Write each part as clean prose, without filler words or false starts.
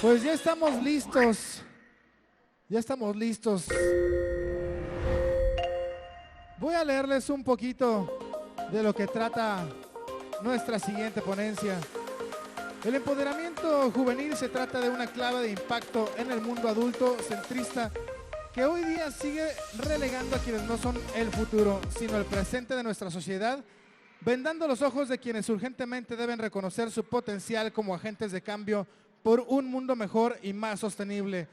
Pues ya estamos listos. Ya estamos listos. Voy a leerles un poquito de lo que trata nuestra siguiente ponencia. El empoderamiento juvenil se trata de una clave de impacto en el mundo adulto centrista que hoy día sigue relegando a quienes no son el futuro, sino el presente de nuestra sociedad, vendando los ojos de quienes urgentemente deben reconocer su potencial como agentes de cambio por un mundo mejor y más sostenible.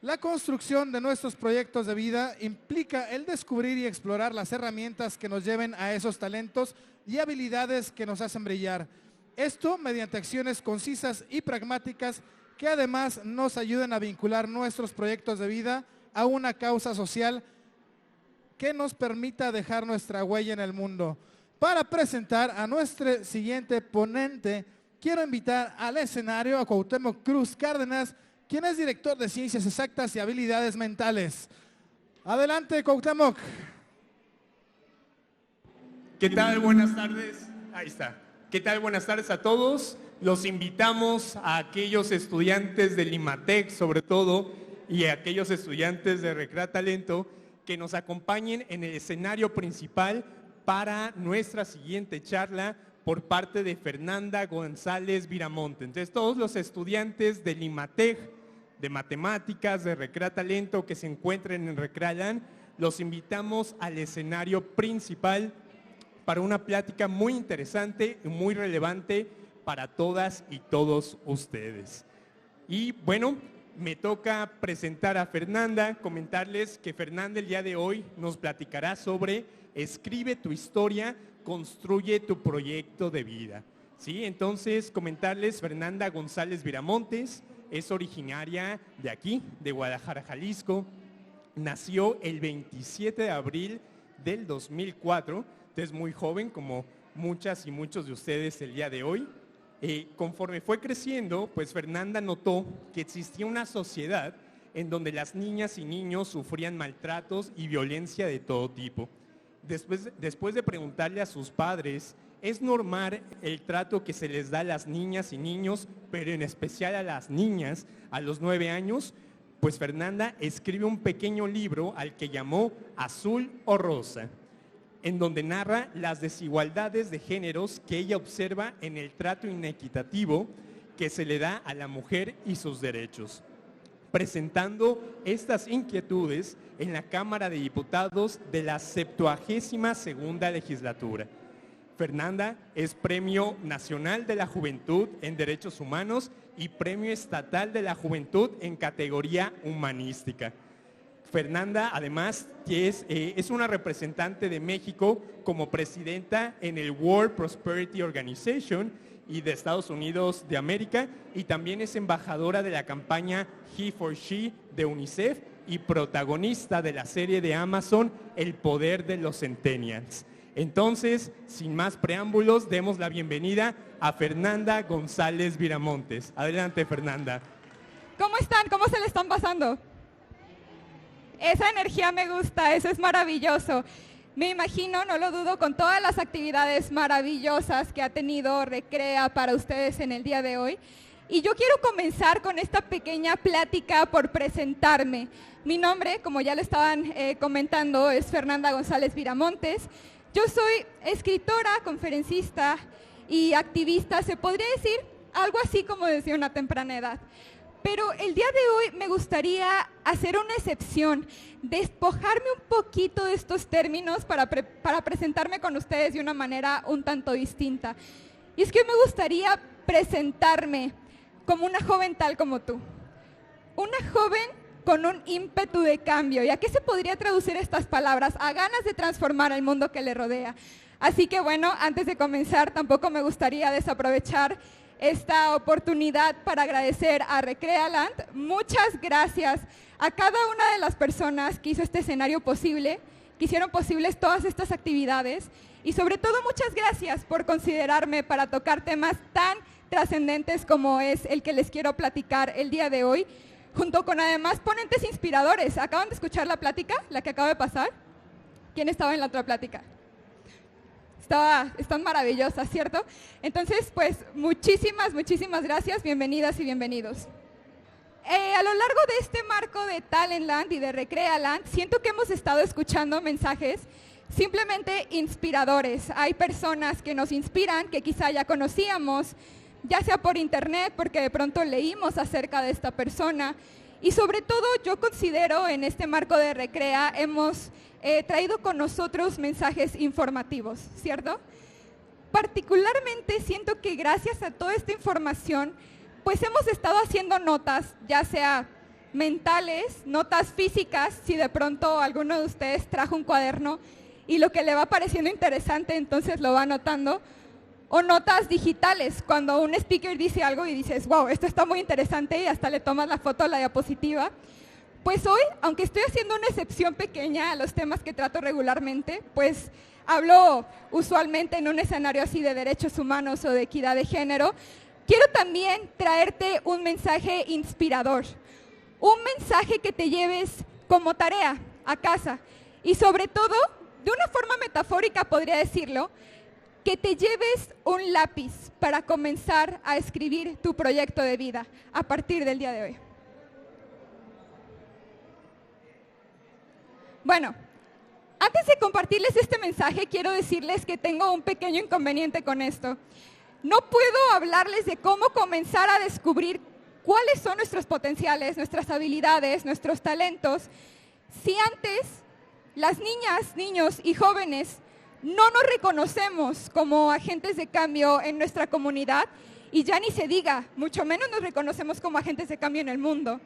La construcción de nuestros proyectos de vida implica el descubrir y explorar las herramientas que nos lleven a esos talentos y habilidades que nos hacen brillar. Esto mediante acciones concisas y pragmáticas que además nos ayuden a vincular nuestros proyectos de vida a una causa social que nos permita dejar nuestra huella en el mundo. Para presentar a nuestro siguiente ponente, quiero invitar al escenario a Cuauhtémoc Cruz Cárdenas, quien es director de Ciencias Exactas y Habilidades Mentales. Adelante, Cuauhtémoc. ¿Qué tal? Buenas tardes. Ahí está. ¿Qué tal? Buenas tardes a todos. Los invitamos a aquellos estudiantes del IMATEC, sobre todo, y a aquellos estudiantes de Recrea Talento, que nos acompañen en el escenario principal para nuestra siguiente charla por parte de Fernanda González Viramonte. Entonces, todos los estudiantes del IMATEC, de Matemáticas, de Recrea Talento, que se encuentren en Recrealand, los invitamos al escenario principal para una plática muy interesante y muy relevante para todas y todos ustedes. Y bueno, me toca presentar a Fernanda, comentarles que Fernanda el día de hoy nos platicará sobre Escribe tu historia, construye tu proyecto de vida. ¿Sí? Entonces, comentarles, Fernanda González Viramontes es originaria de aquí, de Guadalajara, Jalisco. Nació el 27 de abril del 2004, entonces muy joven como muchas y muchos de ustedes el día de hoy. Conforme fue creciendo, pues Fernanda notó que existía una sociedad en donde las niñas y niños sufrían maltratos y violencia de todo tipo. Después de preguntarle a sus padres, ¿es normal el trato que se les da a las niñas y niños, pero en especial a las niñas a los 9 años? Pues Fernanda escribe un pequeño libro al que llamó Azul o Rosa, en donde narra las desigualdades de géneros que ella observa en el trato inequitativo que se le da a la mujer y sus derechos, presentando estas inquietudes en la Cámara de Diputados de la 72ª legislatura. Fernanda es Premio Nacional de la Juventud en Derechos Humanos y Premio Estatal de la Juventud en categoría humanística. Fernanda, además, es una representante de México como presidenta en el World Prosperity Organization y de Estados Unidos de América, y también es embajadora de la campaña He for She de UNICEF y protagonista de la serie de Amazon El Poder de los Centennials. Entonces, sin más preámbulos, demos la bienvenida a Fernanda González Viramontes. Adelante, Fernanda. ¿Cómo están? ¿Cómo se le están pasando? Esa energía me gusta, eso es maravilloso. Me imagino, no lo dudo, con todas las actividades maravillosas que ha tenido Recrea para ustedes en el día de hoy. Y yo quiero comenzar con esta pequeña plática por presentarme. Mi nombre, como ya lo estaban comentando, es Fernanda González Viramontes. Yo soy escritora, conferencista y activista, se podría decir algo así como desde una temprana edad. Pero el día de hoy me gustaría hacer una excepción, despojarme un poquito de estos términos para presentarme con ustedes de una manera un tanto distinta. Y es que me gustaría presentarme como una joven tal como tú. Una joven con un ímpetu de cambio. ¿Y a qué se podría traducir estas palabras? A ganas de transformar el mundo que le rodea. Así que bueno, antes de comenzar, tampoco me gustaría desaprovechar esta oportunidad para agradecer a Recrealand. Muchas gracias a cada una de las personas que hizo este escenario posible, que hicieron posibles todas estas actividades, y sobre todo muchas gracias por considerarme para tocar temas tan trascendentes como es el que les quiero platicar el día de hoy, junto con además ponentes inspiradores. ¿Acaban de escuchar la plática, la que acaba de pasar? ¿Quién estaba en la otra plática? Están maravillosas, ¿cierto? Entonces, pues, muchísimas gracias, bienvenidas y bienvenidos. A lo largo de este marco de Talentland y de Recrealand, siento que hemos estado escuchando mensajes simplemente inspiradores. Hay personas que nos inspiran, que quizá ya conocíamos, ya sea por internet, porque de pronto leímos acerca de esta persona. Y sobre todo yo considero en este marco de Recrea hemos traído con nosotros mensajes informativos, ¿cierto? Particularmente siento que gracias a toda esta información, pues hemos estado haciendo notas, ya sea mentales, notas físicas, si de pronto alguno de ustedes trajo un cuaderno y lo que le va pareciendo interesante, entonces lo va anotando, o notas digitales, cuando un speaker dice algo y dices, wow, esto está muy interesante y hasta le tomas la foto a la diapositiva. Pues hoy, aunque estoy haciendo una excepción pequeña a los temas que trato regularmente, pues hablo usualmente en un escenario así de derechos humanos o de equidad de género, quiero también traerte un mensaje inspirador, un mensaje que te lleves como tarea a casa y sobre todo, de una forma metafórica podría decirlo, que te lleves un lápiz para comenzar a escribir tu proyecto de vida a partir del día de hoy. Bueno, antes de compartirles este mensaje, quiero decirles que tengo un pequeño inconveniente con esto. No puedo hablarles de cómo comenzar a descubrir cuáles son nuestros potenciales, nuestras habilidades, nuestros talentos, si antes las niñas, niños y jóvenes no nos reconocemos como agentes de cambio en nuestra comunidad y ya ni se diga, mucho menos nos reconocemos como agentes de cambio en el mundo.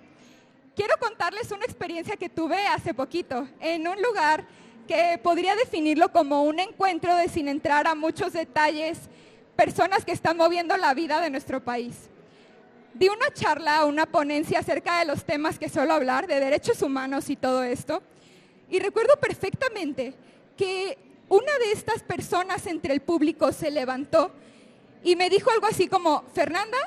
Quiero contarles una experiencia que tuve hace poquito en un lugar que podría definirlo como un encuentro de, sin entrar a muchos detalles, personas que están moviendo la vida de nuestro país. Di una charla, una ponencia acerca de los temas que suelo hablar, de derechos humanos y todo esto, y recuerdo perfectamente que una de estas personas entre el público se levantó y me dijo algo así como, Fernanda,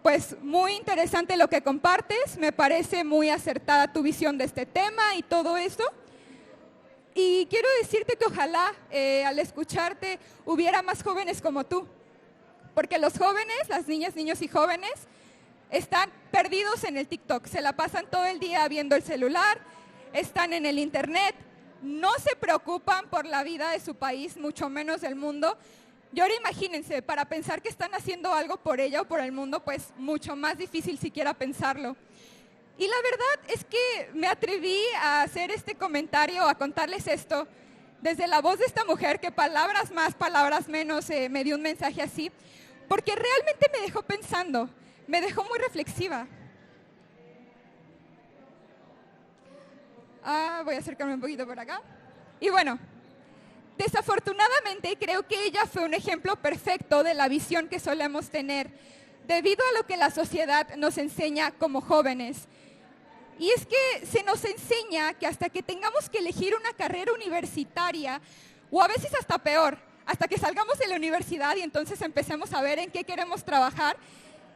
pues muy interesante lo que compartes, me parece muy acertada tu visión de este tema y todo esto. Y quiero decirte que ojalá al escucharte hubiera más jóvenes como tú, porque los jóvenes, las niñas, niños y jóvenes, están perdidos en el TikTok, se la pasan todo el día viendo el celular, están en el internet, no se preocupan por la vida de su país, mucho menos del mundo. Y ahora imagínense, para pensar que están haciendo algo por ella o por el mundo, pues mucho más difícil siquiera pensarlo. Y la verdad es que me atreví a hacer este comentario, a contarles esto, desde la voz de esta mujer, que palabras más, palabras menos, me dio un mensaje así, porque realmente me dejó pensando, me dejó muy reflexiva. Voy a acercarme un poquito por acá. Y bueno, desafortunadamente creo que ella fue un ejemplo perfecto de la visión que solemos tener, debido a lo que la sociedad nos enseña como jóvenes. Y es que se nos enseña que hasta que tengamos que elegir una carrera universitaria, o a veces hasta peor, hasta que salgamos de la universidad y entonces empecemos a ver en qué queremos trabajar,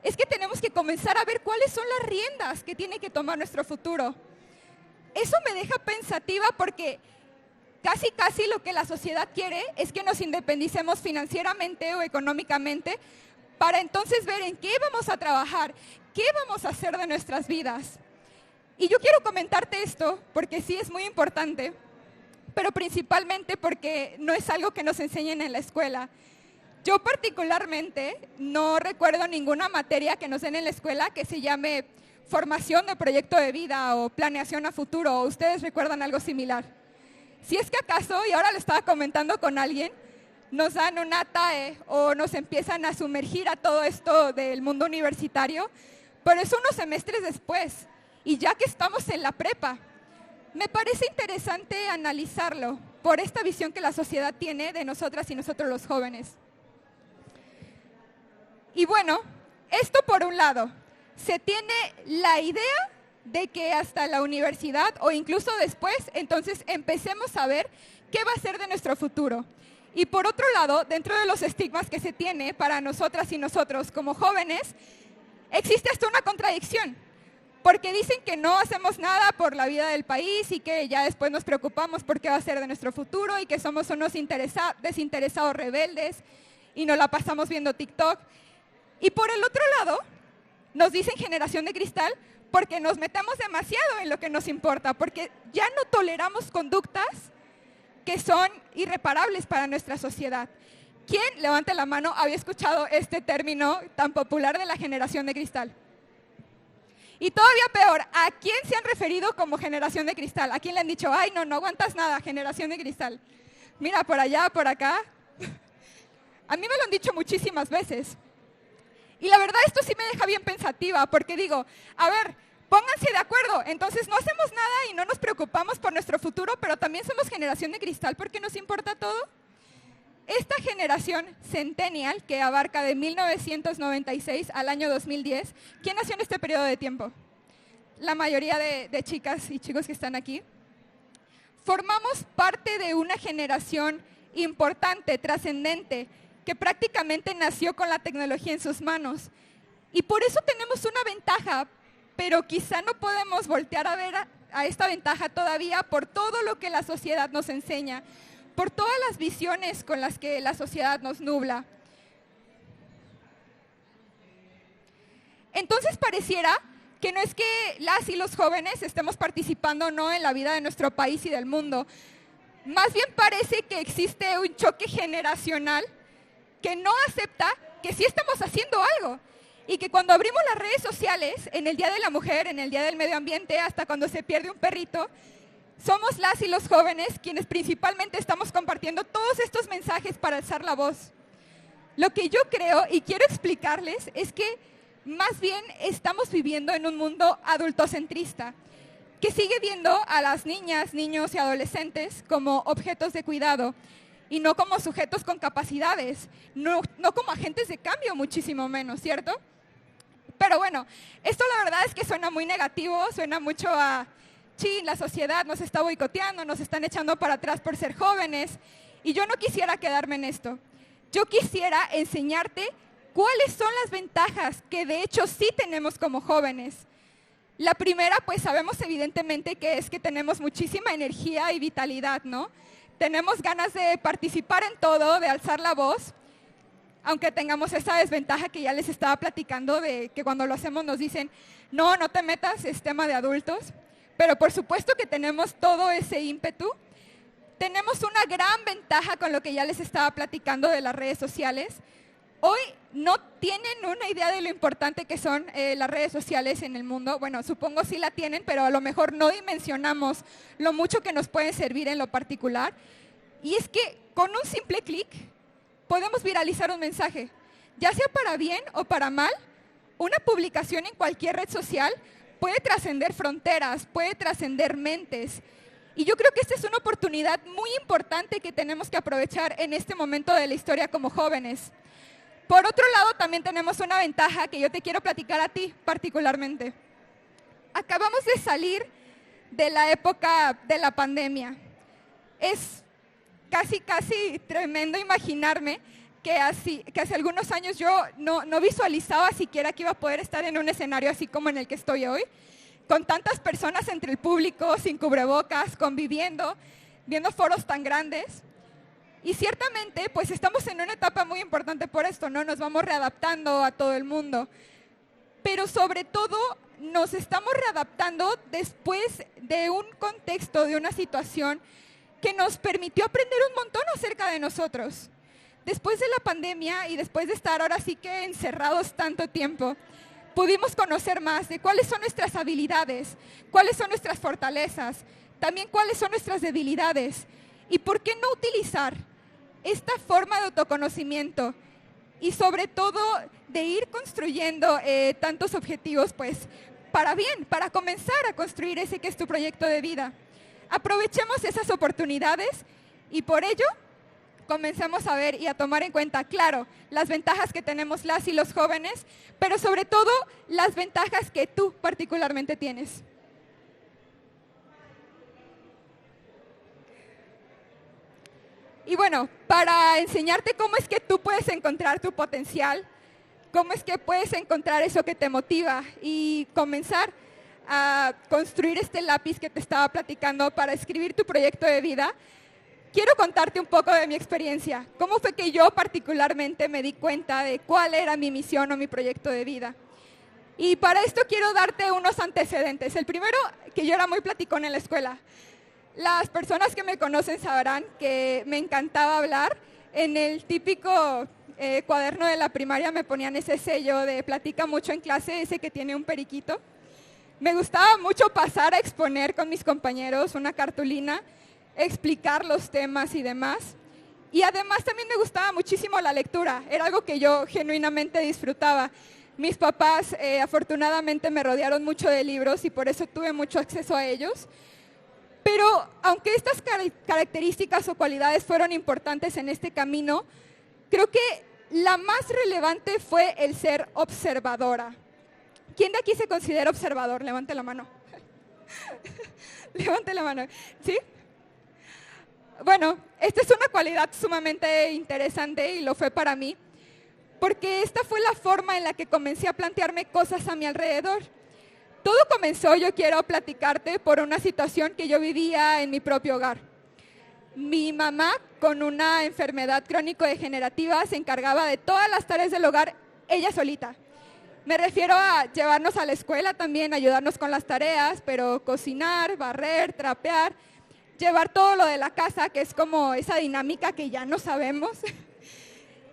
es que tenemos que comenzar a ver cuáles son las riendas que tiene que tomar nuestro futuro. Eso me deja pensativa porque casi lo que la sociedad quiere es que nos independicemos financieramente o económicamente para entonces ver en qué vamos a trabajar, qué vamos a hacer de nuestras vidas. Y yo quiero comentarte esto porque sí es muy importante, pero principalmente porque no es algo que nos enseñen en la escuela. Yo particularmente no recuerdo ninguna materia que nos den en la escuela que se llame formación de proyecto de vida o planeación a futuro. ¿Ustedes recuerdan algo similar? Si es que acaso, y ahora lo estaba comentando con alguien, nos dan una TAE o nos empiezan a sumergir a todo esto del mundo universitario, pero es unos semestres después, y ya que estamos en la prepa. Me parece interesante analizarlo por esta visión que la sociedad tiene de nosotras y nosotros los jóvenes. Y bueno, esto por un lado, se tiene la idea de que hasta la universidad o incluso después, entonces empecemos a ver qué va a ser de nuestro futuro. Y por otro lado, dentro de los estigmas que se tiene para nosotras y nosotros como jóvenes, existe hasta una contradicción, porque dicen que no hacemos nada por la vida del país y que ya después nos preocupamos por qué va a ser de nuestro futuro y que somos unos desinteresados rebeldes y nos la pasamos viendo TikTok. Y por el otro lado, nos dicen generación de cristal porque nos metemos demasiado en lo que nos importa, porque ya no toleramos conductas que son irreparables para nuestra sociedad. ¿Quién, levante la mano, había escuchado este término tan popular de la generación de cristal? Y todavía peor, ¿a quién se han referido como generación de cristal? ¿A quién le han dicho, ay, no aguantas nada, generación de cristal? Mira, por allá, por acá. A mí me lo han dicho muchísimas veces. Y la verdad, esto sí me deja bien pensativa, porque digo, a ver, pónganse de acuerdo, entonces no hacemos nada y no nos preocupamos por nuestro futuro, pero también somos generación de cristal porque nos importa todo. Esta generación centennial, que abarca de 1996 al año 2010, ¿quién nació en este periodo de tiempo? La mayoría de chicas y chicos que están aquí. Formamos parte de una generación importante, trascendente, que prácticamente nació con la tecnología en sus manos. Y por eso tenemos una ventaja, pero quizá no podemos voltear a ver a esta ventaja todavía por todo lo que la sociedad nos enseña, por todas las visiones con las que la sociedad nos nubla. Entonces pareciera que no es que las y los jóvenes estemos participando no en la vida de nuestro país y del mundo. Más bien parece que existe un choque generacional que no acepta que sí estamos haciendo algo. Y que cuando abrimos las redes sociales, en el Día de la Mujer, en el Día del Medio Ambiente, hasta cuando se pierde un perrito, somos las y los jóvenes quienes principalmente estamos compartiendo todos estos mensajes para alzar la voz. Lo que yo creo y quiero explicarles es que más bien estamos viviendo en un mundo adultocentrista, que sigue viendo a las niñas, niños y adolescentes como objetos de cuidado y no como sujetos con capacidades, no como agentes de cambio, muchísimo menos, ¿cierto? Pero bueno, esto la verdad es que suena muy negativo, suena mucho a sí, la sociedad nos está boicoteando, nos están echando para atrás por ser jóvenes. Y yo no quisiera quedarme en esto. Yo quisiera enseñarte cuáles son las ventajas que de hecho sí tenemos como jóvenes. La primera, pues sabemos evidentemente que es que tenemos muchísima energía y vitalidad, ¿no? Tenemos ganas de participar en todo, de alzar la voz, aunque tengamos esa desventaja que ya les estaba platicando de que cuando lo hacemos nos dicen, no te metas, es tema de adultos. Pero por supuesto que tenemos todo ese ímpetu. Tenemos una gran ventaja con lo que ya les estaba platicando de las redes sociales. Hoy no tienen una idea de lo importante que son las redes sociales en el mundo. Bueno, supongo sí la tienen, pero a lo mejor no dimensionamos lo mucho que nos pueden servir en lo particular. Y es que con un simple clic podemos viralizar un mensaje, ya sea para bien o para mal. Una publicación en cualquier red social puede trascender fronteras, puede trascender mentes. Y yo creo que esta es una oportunidad muy importante que tenemos que aprovechar en este momento de la historia como jóvenes. Por otro lado, también tenemos una ventaja que yo te quiero platicar a ti particularmente. Acabamos de salir de la época de la pandemia. Es casi tremendo imaginarme que hace algunos años yo no visualizaba siquiera que iba a poder estar en un escenario así como en el que estoy hoy, con tantas personas entre el público, sin cubrebocas, conviviendo, viendo foros tan grandes. Y ciertamente, pues estamos en una etapa muy importante por esto, ¿no? Nos vamos readaptando a todo el mundo. Pero sobre todo, nos estamos readaptando después de un contexto, de una situación que nos permitió aprender un montón acerca de nosotros. Después de la pandemia y después de estar ahora sí que encerrados tanto tiempo, pudimos conocer más de cuáles son nuestras habilidades, cuáles son nuestras fortalezas, también cuáles son nuestras debilidades y por qué no utilizar esta forma de autoconocimiento y sobre todo de ir construyendo tantos objetivos, pues para bien, para comenzar a construir ese que es tu proyecto de vida. Aprovechemos esas oportunidades y por ello comencemos a ver y a tomar en cuenta, claro, las ventajas que tenemos las y los jóvenes, pero sobre todo las ventajas que tú particularmente tienes. Y bueno, para enseñarte cómo es que tú puedes encontrar tu potencial, cómo es que puedes encontrar eso que te motiva y comenzar a construir este lápiz que te estaba platicando para escribir tu proyecto de vida, quiero contarte un poco de mi experiencia. ¿Cómo fue que yo particularmente me di cuenta de cuál era mi misión o mi proyecto de vida? Y para esto quiero darte unos antecedentes. El primero, que yo era muy platicón en la escuela. Las personas que me conocen sabrán que me encantaba hablar. En el típico cuaderno de la primaria me ponían ese sello de platica mucho en clase, ese que tiene un periquito. Me gustaba mucho pasar a exponer con mis compañeros una cartulina, explicar los temas y demás. Y además también me gustaba muchísimo la lectura, era algo que yo genuinamente disfrutaba. Mis papás afortunadamente me rodearon mucho de libros y por eso tuve mucho acceso a ellos. Pero aunque estas características o cualidades fueron importantes en este camino, creo que la más relevante fue el ser observadora. ¿Quién de aquí se considera observador? Levante la mano. Levante la mano. ¿Sí? Bueno, esta es una cualidad sumamente interesante y lo fue para mí, porque esta fue la forma en la que comencé a plantearme cosas a mi alrededor. Todo comenzó, yo quiero platicarte, por una situación que yo vivía en mi propio hogar. Mi mamá, con una enfermedad crónico-degenerativa, se encargaba de todas las tareas del hogar ella solita. Me refiero a llevarnos a la escuela también, ayudarnos con las tareas, pero cocinar, barrer, trapear, llevar todo lo de la casa, que es como esa dinámica que ya no sabemos.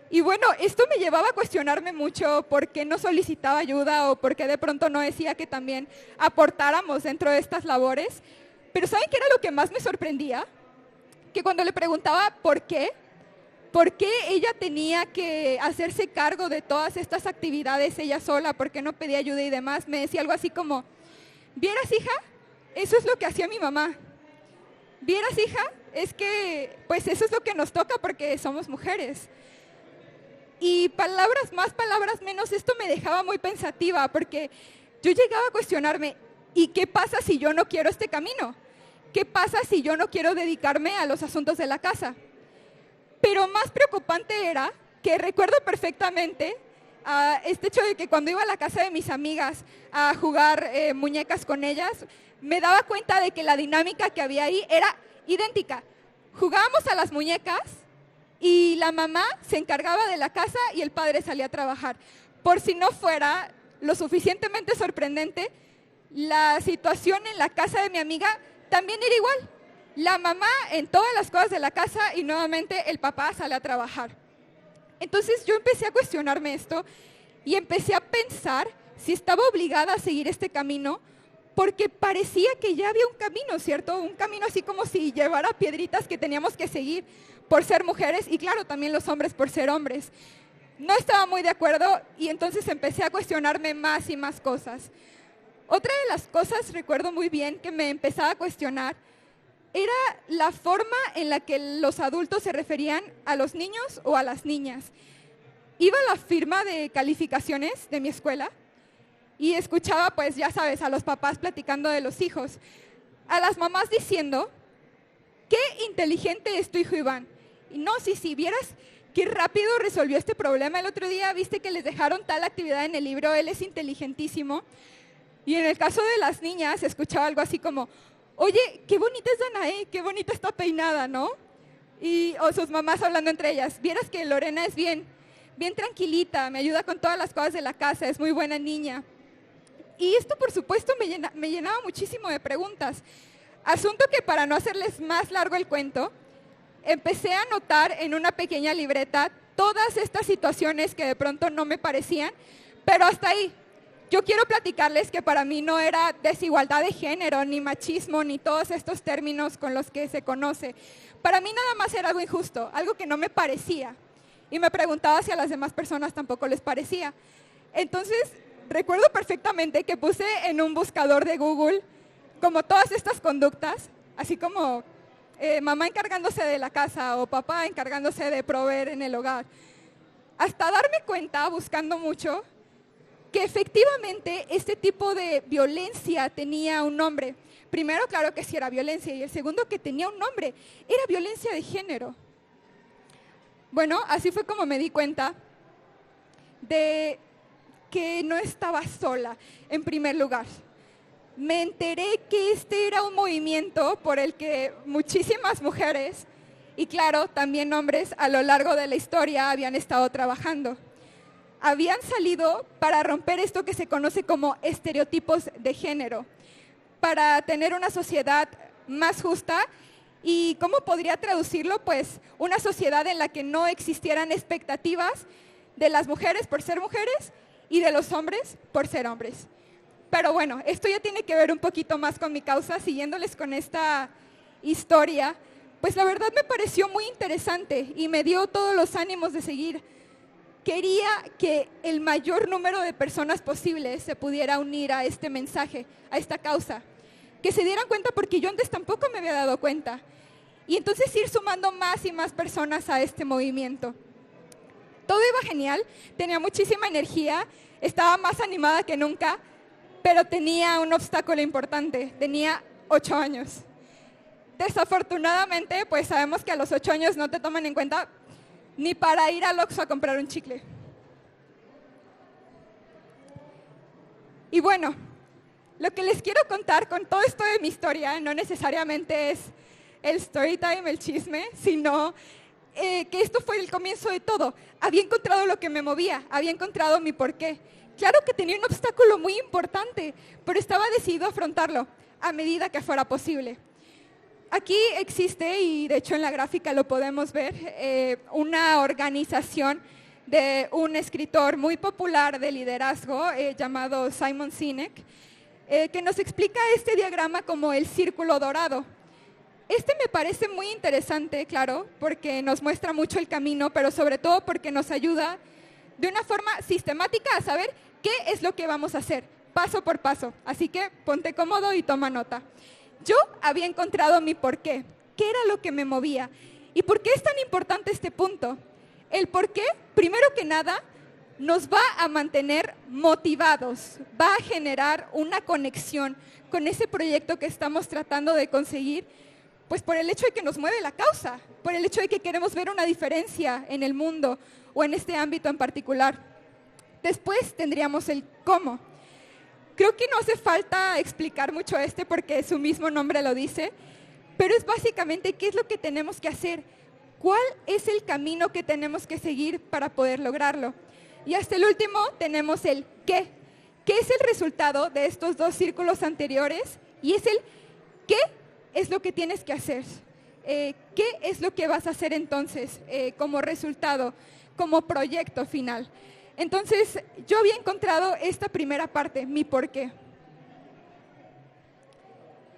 Y bueno, esto me llevaba a cuestionarme mucho por qué no solicitaba ayuda o por qué de pronto no decía que también aportáramos dentro de estas labores. Pero ¿saben qué era lo que más me sorprendía? Que cuando le preguntaba por qué ella tenía que hacerse cargo de todas estas actividades ella sola, por qué no pedía ayuda y demás, me decía algo así como, ¿vieras, hija? Eso es lo que hacía mi mamá. ¿Vieras, hija? Es que pues eso es lo que nos toca porque somos mujeres. Y palabras más, palabras menos, esto me dejaba muy pensativa porque yo llegaba a cuestionarme, ¿y qué pasa si yo no quiero este camino? ¿Qué pasa si yo no quiero dedicarme a los asuntos de la casa? Pero más preocupante era que recuerdo perfectamente este hecho de que cuando iba a la casa de mis amigas a jugar muñecas con ellas, me daba cuenta de que la dinámica que había ahí era idéntica. Jugábamos a las muñecas y la mamá se encargaba de la casa y el padre salía a trabajar. Por si no fuera lo suficientemente sorprendente, la situación en la casa de mi amiga también era igual. La mamá en todas las cosas de la casa y nuevamente el papá sale a trabajar. Entonces yo empecé a cuestionarme esto y empecé a pensar si estaba obligada a seguir este camino, porque parecía que ya había un camino, ¿cierto? Un camino así como si llevara piedritas que teníamos que seguir por ser mujeres y claro, también los hombres por ser hombres. No estaba muy de acuerdo y entonces empecé a cuestionarme más y más cosas. Otra de las cosas, recuerdo muy bien, que me empezaba a cuestionar era la forma en la que los adultos se referían a los niños o a las niñas. Iba a la firma de calificaciones de mi escuela y escuchaba, pues ya sabes, a los papás platicando de los hijos, a las mamás diciendo, qué inteligente es tu hijo Iván. Y no, sí, vieras qué rápido resolvió este problema el otro día, viste que les dejaron tal actividad en el libro, él es inteligentísimo. Y en el caso de las niñas, escuchaba algo así como, oye, qué bonita es Danae, qué bonita está peinada, ¿no? O sus mamás hablando entre ellas, vieras que Lorena es bien tranquilita, me ayuda con todas las cosas de la casa, es muy buena niña. Y esto, por supuesto, me llenaba muchísimo de preguntas. Asunto que, para no hacerles más largo el cuento, empecé a anotar en una pequeña libreta todas estas situaciones que de pronto no me parecían, pero hasta ahí. Yo quiero platicarles que para mí no era desigualdad de género, ni machismo, ni todos estos términos con los que se conoce. Para mí nada más era algo injusto, algo que no me parecía. Y me preguntaba si a las demás personas tampoco les parecía. Entonces, recuerdo perfectamente que puse en un buscador de Google como todas estas conductas, así como mamá encargándose de la casa o papá encargándose de proveer en el hogar. Hasta darme cuenta, buscando mucho, que efectivamente este tipo de violencia tenía un nombre. Primero, claro que sí era violencia, y el segundo, que tenía un nombre, era violencia de género. Bueno, así fue como me di cuenta de que no estaba sola, en primer lugar. Me enteré que este era un movimiento por el que muchísimas mujeres, y claro, también hombres, a lo largo de la historia habían estado trabajando. habían salido para romper esto que se conoce como estereotipos de género, para tener una sociedad más justa. ¿Y cómo podría traducirlo? Pues una sociedad en la que no existieran expectativas de las mujeres por ser mujeres y de los hombres por ser hombres. Pero bueno, esto ya tiene que ver un poquito más con mi causa, siguiéndoles con esta historia. Pues la verdad me pareció muy interesante y me dio todos los ánimos de seguir. Quería que el mayor número de personas posible se pudiera unir a este mensaje, a esta causa. Que se dieran cuenta, porque yo antes tampoco me había dado cuenta. Y entonces ir sumando más y más personas a este movimiento. Todo iba genial, tenía muchísima energía, estaba más animada que nunca, pero tenía un obstáculo importante, tenía 8 años. Desafortunadamente, pues sabemos que a los 8 años no te toman en cuenta ni para ir al Oxxo a comprar un chicle. Y bueno, lo que les quiero contar con todo esto de mi historia no necesariamente es el story time, el chisme, sino que esto fue el comienzo de todo. Había encontrado lo que me movía, había encontrado mi porqué. Claro que tenía un obstáculo muy importante, pero estaba decidido a afrontarlo a medida que fuera posible. Aquí existe, y de hecho en la gráfica lo podemos ver, una organización de un escritor muy popular de liderazgo llamado Simon Sinek, que nos explica este diagrama como el círculo dorado. Este me parece muy interesante, claro, porque nos muestra mucho el camino, pero sobre todo porque nos ayuda de una forma sistemática a saber qué es lo que vamos a hacer, paso por paso. Así que ponte cómodo y toma nota. Yo había encontrado mi porqué, qué era lo que me movía. ¿Y por qué es tan importante este punto? El porqué, primero que nada, nos va a mantener motivados, va a generar una conexión con ese proyecto que estamos tratando de conseguir, pues por el hecho de que nos mueve la causa, por el hecho de que queremos ver una diferencia en el mundo o en este ámbito en particular. Después tendríamos el cómo. Creo que no hace falta explicar mucho porque su mismo nombre lo dice, pero es básicamente qué es lo que tenemos que hacer, cuál es el camino que tenemos que seguir para poder lograrlo. Y hasta el último tenemos el qué. ¿Qué es el resultado de estos 2 círculos anteriores? Y es el qué es lo que tienes que hacer. ¿Qué es lo que vas a hacer entonces como resultado, como proyecto final? Entonces, yo había encontrado esta primera parte, mi porqué.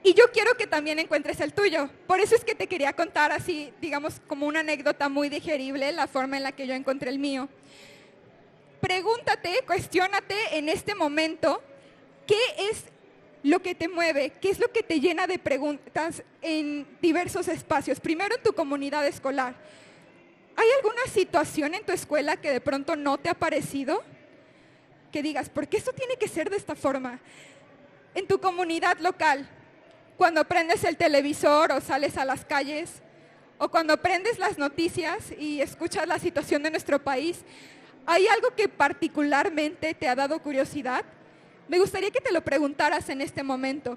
Y yo quiero que también encuentres el tuyo. Por eso es que te quería contar así, digamos, como una anécdota muy digerible, la forma en la que yo encontré el mío. Pregúntate, cuestiónate en este momento, ¿qué es lo que te mueve? ¿Qué es lo que te llena de preguntas en diversos espacios? Primero en tu comunidad escolar. ¿Hay alguna situación en tu escuela que de pronto no te ha parecido? Que digas, ¿por qué esto tiene que ser de esta forma? En tu comunidad local, cuando prendes el televisor o sales a las calles, o cuando prendes las noticias y escuchas la situación de nuestro país, ¿hay algo que particularmente te ha dado curiosidad? Me gustaría que te lo preguntaras en este momento.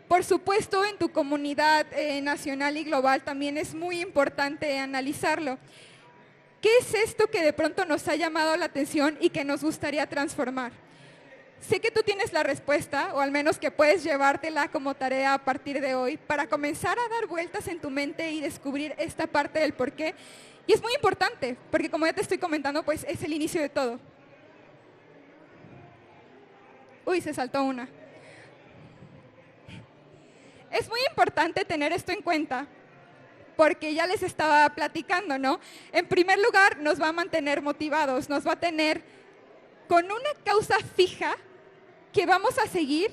Por supuesto, en tu comunidad nacional y global también es muy importante analizarlo. ¿Qué es esto que de pronto nos ha llamado la atención y que nos gustaría transformar? Sé que tú tienes la respuesta, o al menos que puedes llevártela como tarea a partir de hoy, para comenzar a dar vueltas en tu mente y descubrir esta parte del porqué. Y es muy importante, porque como ya te estoy comentando, pues es el inicio de todo. Uy, se saltó una. Es muy importante tener esto en cuenta, porque ya les estaba platicando, ¿no? En primer lugar, nos va a mantener motivados, nos va a tener con una causa fija que vamos a seguir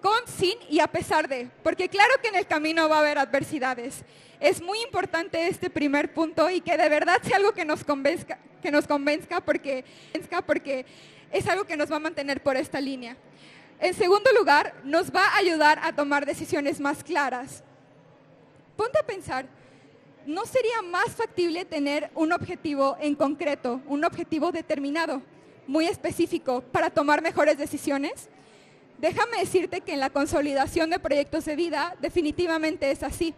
con, sin y a pesar de, porque claro que en el camino va a haber adversidades. Es muy importante este primer punto y que de verdad sea algo que nos convenzca porque es algo que nos va a mantener por esta línea. En segundo lugar, nos va a ayudar a tomar decisiones más claras. Ponte a pensar, ¿no sería más factible tener un objetivo en concreto, un objetivo determinado, muy específico, para tomar mejores decisiones? Déjame decirte que en la consolidación de proyectos de vida definitivamente es así.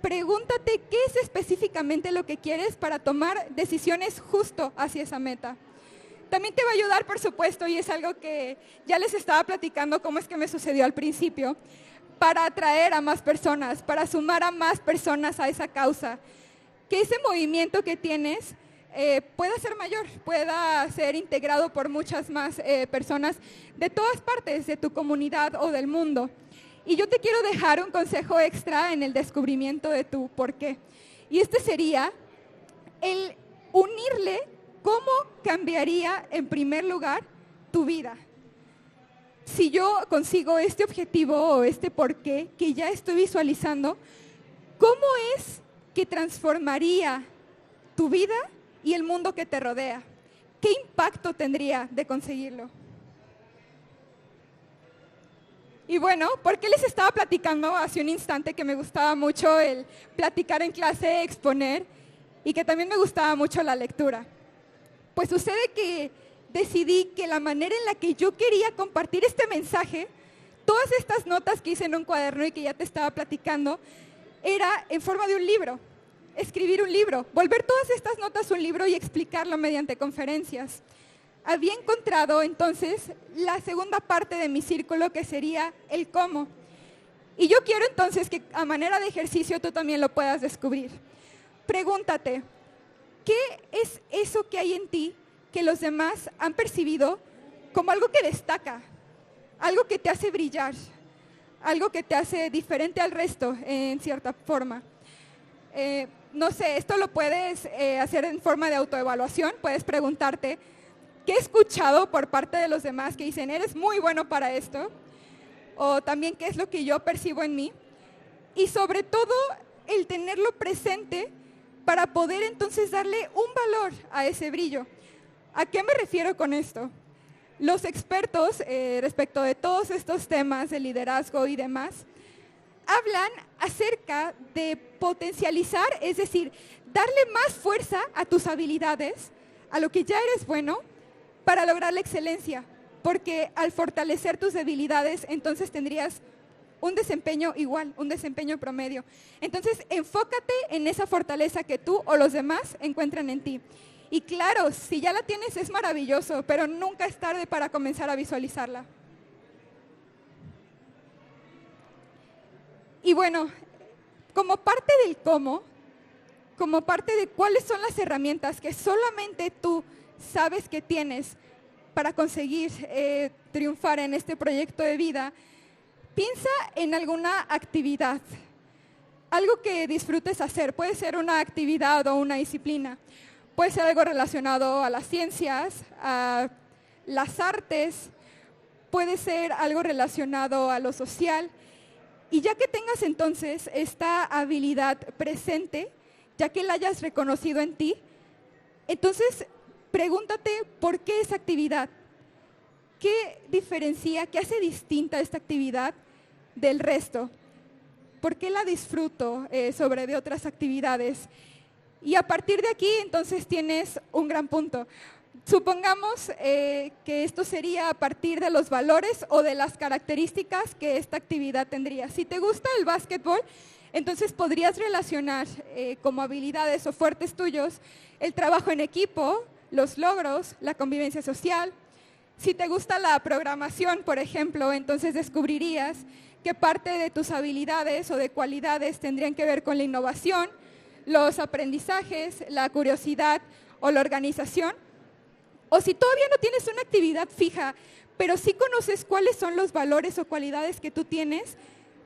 Pregúntate qué es específicamente lo que quieres para tomar decisiones justo hacia esa meta. También te va a ayudar, por supuesto, y es algo que ya les estaba platicando cómo es que me sucedió al principio, para atraer a más personas, para sumar a más personas a esa causa. Que ese movimiento que tienes pueda ser mayor, pueda ser integrado por muchas más personas de todas partes de tu comunidad o del mundo. Y yo te quiero dejar un consejo extra en el descubrimiento de tu por qué. Y este sería el unirle cómo cambiaría en primer lugar tu vida. Si yo consigo este objetivo o este por qué que ya estoy visualizando, ¿cómo es que transformaría tu vida y el mundo que te rodea? ¿Qué impacto tendría de conseguirlo? Y bueno, ¿por qué les estaba platicando hace un instante que me gustaba mucho el platicar en clase, exponer, y que también me gustaba mucho la lectura? Pues sucede que decidí que la manera en la que yo quería compartir este mensaje, todas estas notas que hice en un cuaderno y que ya te estaba platicando, era en forma de un libro, escribir un libro, volver todas estas notas un libro y explicarlo mediante conferencias. Había encontrado entonces la segunda parte de mi círculo, que sería el cómo. Y yo quiero entonces que a manera de ejercicio tú también lo puedas descubrir. Pregúntate, ¿qué es eso que hay en ti que los demás han percibido como algo que destaca, algo que te hace brillar, algo que te hace diferente al resto en cierta forma? No sé, esto lo puedes hacer en forma de autoevaluación. Puedes preguntarte, ¿qué he escuchado por parte de los demás que dicen, eres muy bueno para esto? O también, ¿qué es lo que yo percibo en mí? Y sobre todo, el tenerlo presente para poder entonces darle un valor a ese brillo. ¿A qué me refiero con esto? Los expertos respecto de todos estos temas de liderazgo y demás, hablan acerca de potencializar, es decir, darle más fuerza a tus habilidades, a lo que ya eres bueno, para lograr la excelencia. Porque al fortalecer tus debilidades, entonces tendrías un desempeño igual, un desempeño promedio. Entonces, enfócate en esa fortaleza que tú o los demás encuentran en ti. Y claro, si ya la tienes es maravilloso, pero nunca es tarde para comenzar a visualizarla. Y bueno, como parte del cómo, como parte de cuáles son las herramientas que solamente tú sabes que tienes para conseguir triunfar en este proyecto de vida, piensa en alguna actividad, algo que disfrutes hacer. Puede ser una actividad o una disciplina, puede ser algo relacionado a las ciencias, a las artes, puede ser algo relacionado a lo social. Y ya que tengas entonces esta habilidad presente, ya que la hayas reconocido en ti, entonces pregúntate por qué esa actividad, qué diferencia, qué hace distinta esta actividad del resto, por qué la disfruto sobre de otras actividades. Y a partir de aquí entonces tienes un gran punto. Supongamos que esto sería a partir de los valores o de las características que esta actividad tendría. Si te gusta el básquetbol, entonces podrías relacionar como habilidades o fuertes tuyos el trabajo en equipo, los logros, la convivencia social. Si te gusta la programación, por ejemplo, entonces descubrirías que parte de tus habilidades o de cualidades tendrían que ver con la innovación, los aprendizajes, la curiosidad o la organización. O si todavía no tienes una actividad fija, pero sí conoces cuáles son los valores o cualidades que tú tienes,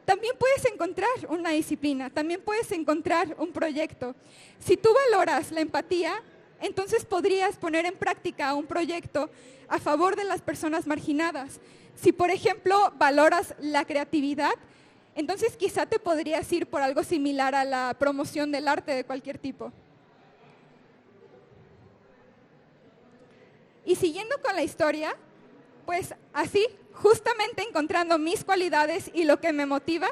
también puedes encontrar una disciplina, también puedes encontrar un proyecto. Si tú valoras la empatía, entonces podrías poner en práctica un proyecto a favor de las personas marginadas. Si, por ejemplo, valoras la creatividad, entonces quizá te podrías ir por algo similar a la promoción del arte de cualquier tipo. Y siguiendo con la historia, pues así, justamente encontrando mis cualidades y lo que me motiva,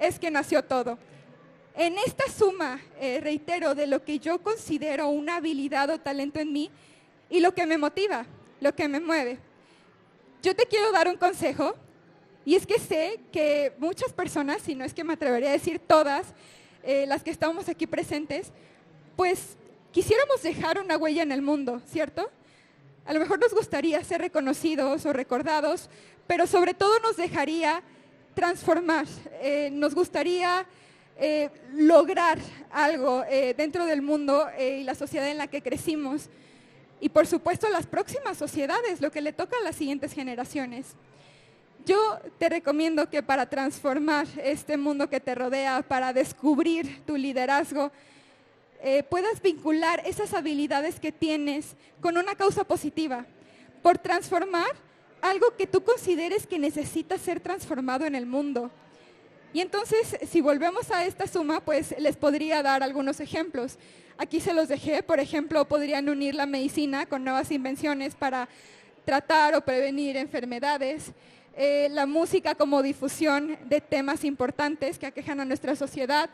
es que nació todo. En esta suma, reitero, de lo que yo considero una habilidad o talento en mí y lo que me motiva, lo que me mueve. Yo te quiero dar un consejo, y es que sé que muchas personas, si no es que me atrevería a decir todas, las que estamos aquí presentes, pues quisiéramos dejar una huella en el mundo, ¿cierto? A lo mejor nos gustaría ser reconocidos o recordados, pero sobre todo nos dejaría transformar, nos gustaría lograr algo dentro del mundo y la sociedad en la que crecimos. Y por supuesto las próximas sociedades, lo que le toca a las siguientes generaciones. Yo te recomiendo que para transformar este mundo que te rodea, para descubrir tu liderazgo, puedas vincular esas habilidades que tienes con una causa positiva, por transformar algo que tú consideres que necesita ser transformado en el mundo. Y entonces, si volvemos a esta suma, pues les podría dar algunos ejemplos. Aquí se los dejé, por ejemplo, podrían unir la medicina con nuevas invenciones para tratar o prevenir enfermedades, la música como difusión de temas importantes que aquejan a nuestra sociedad,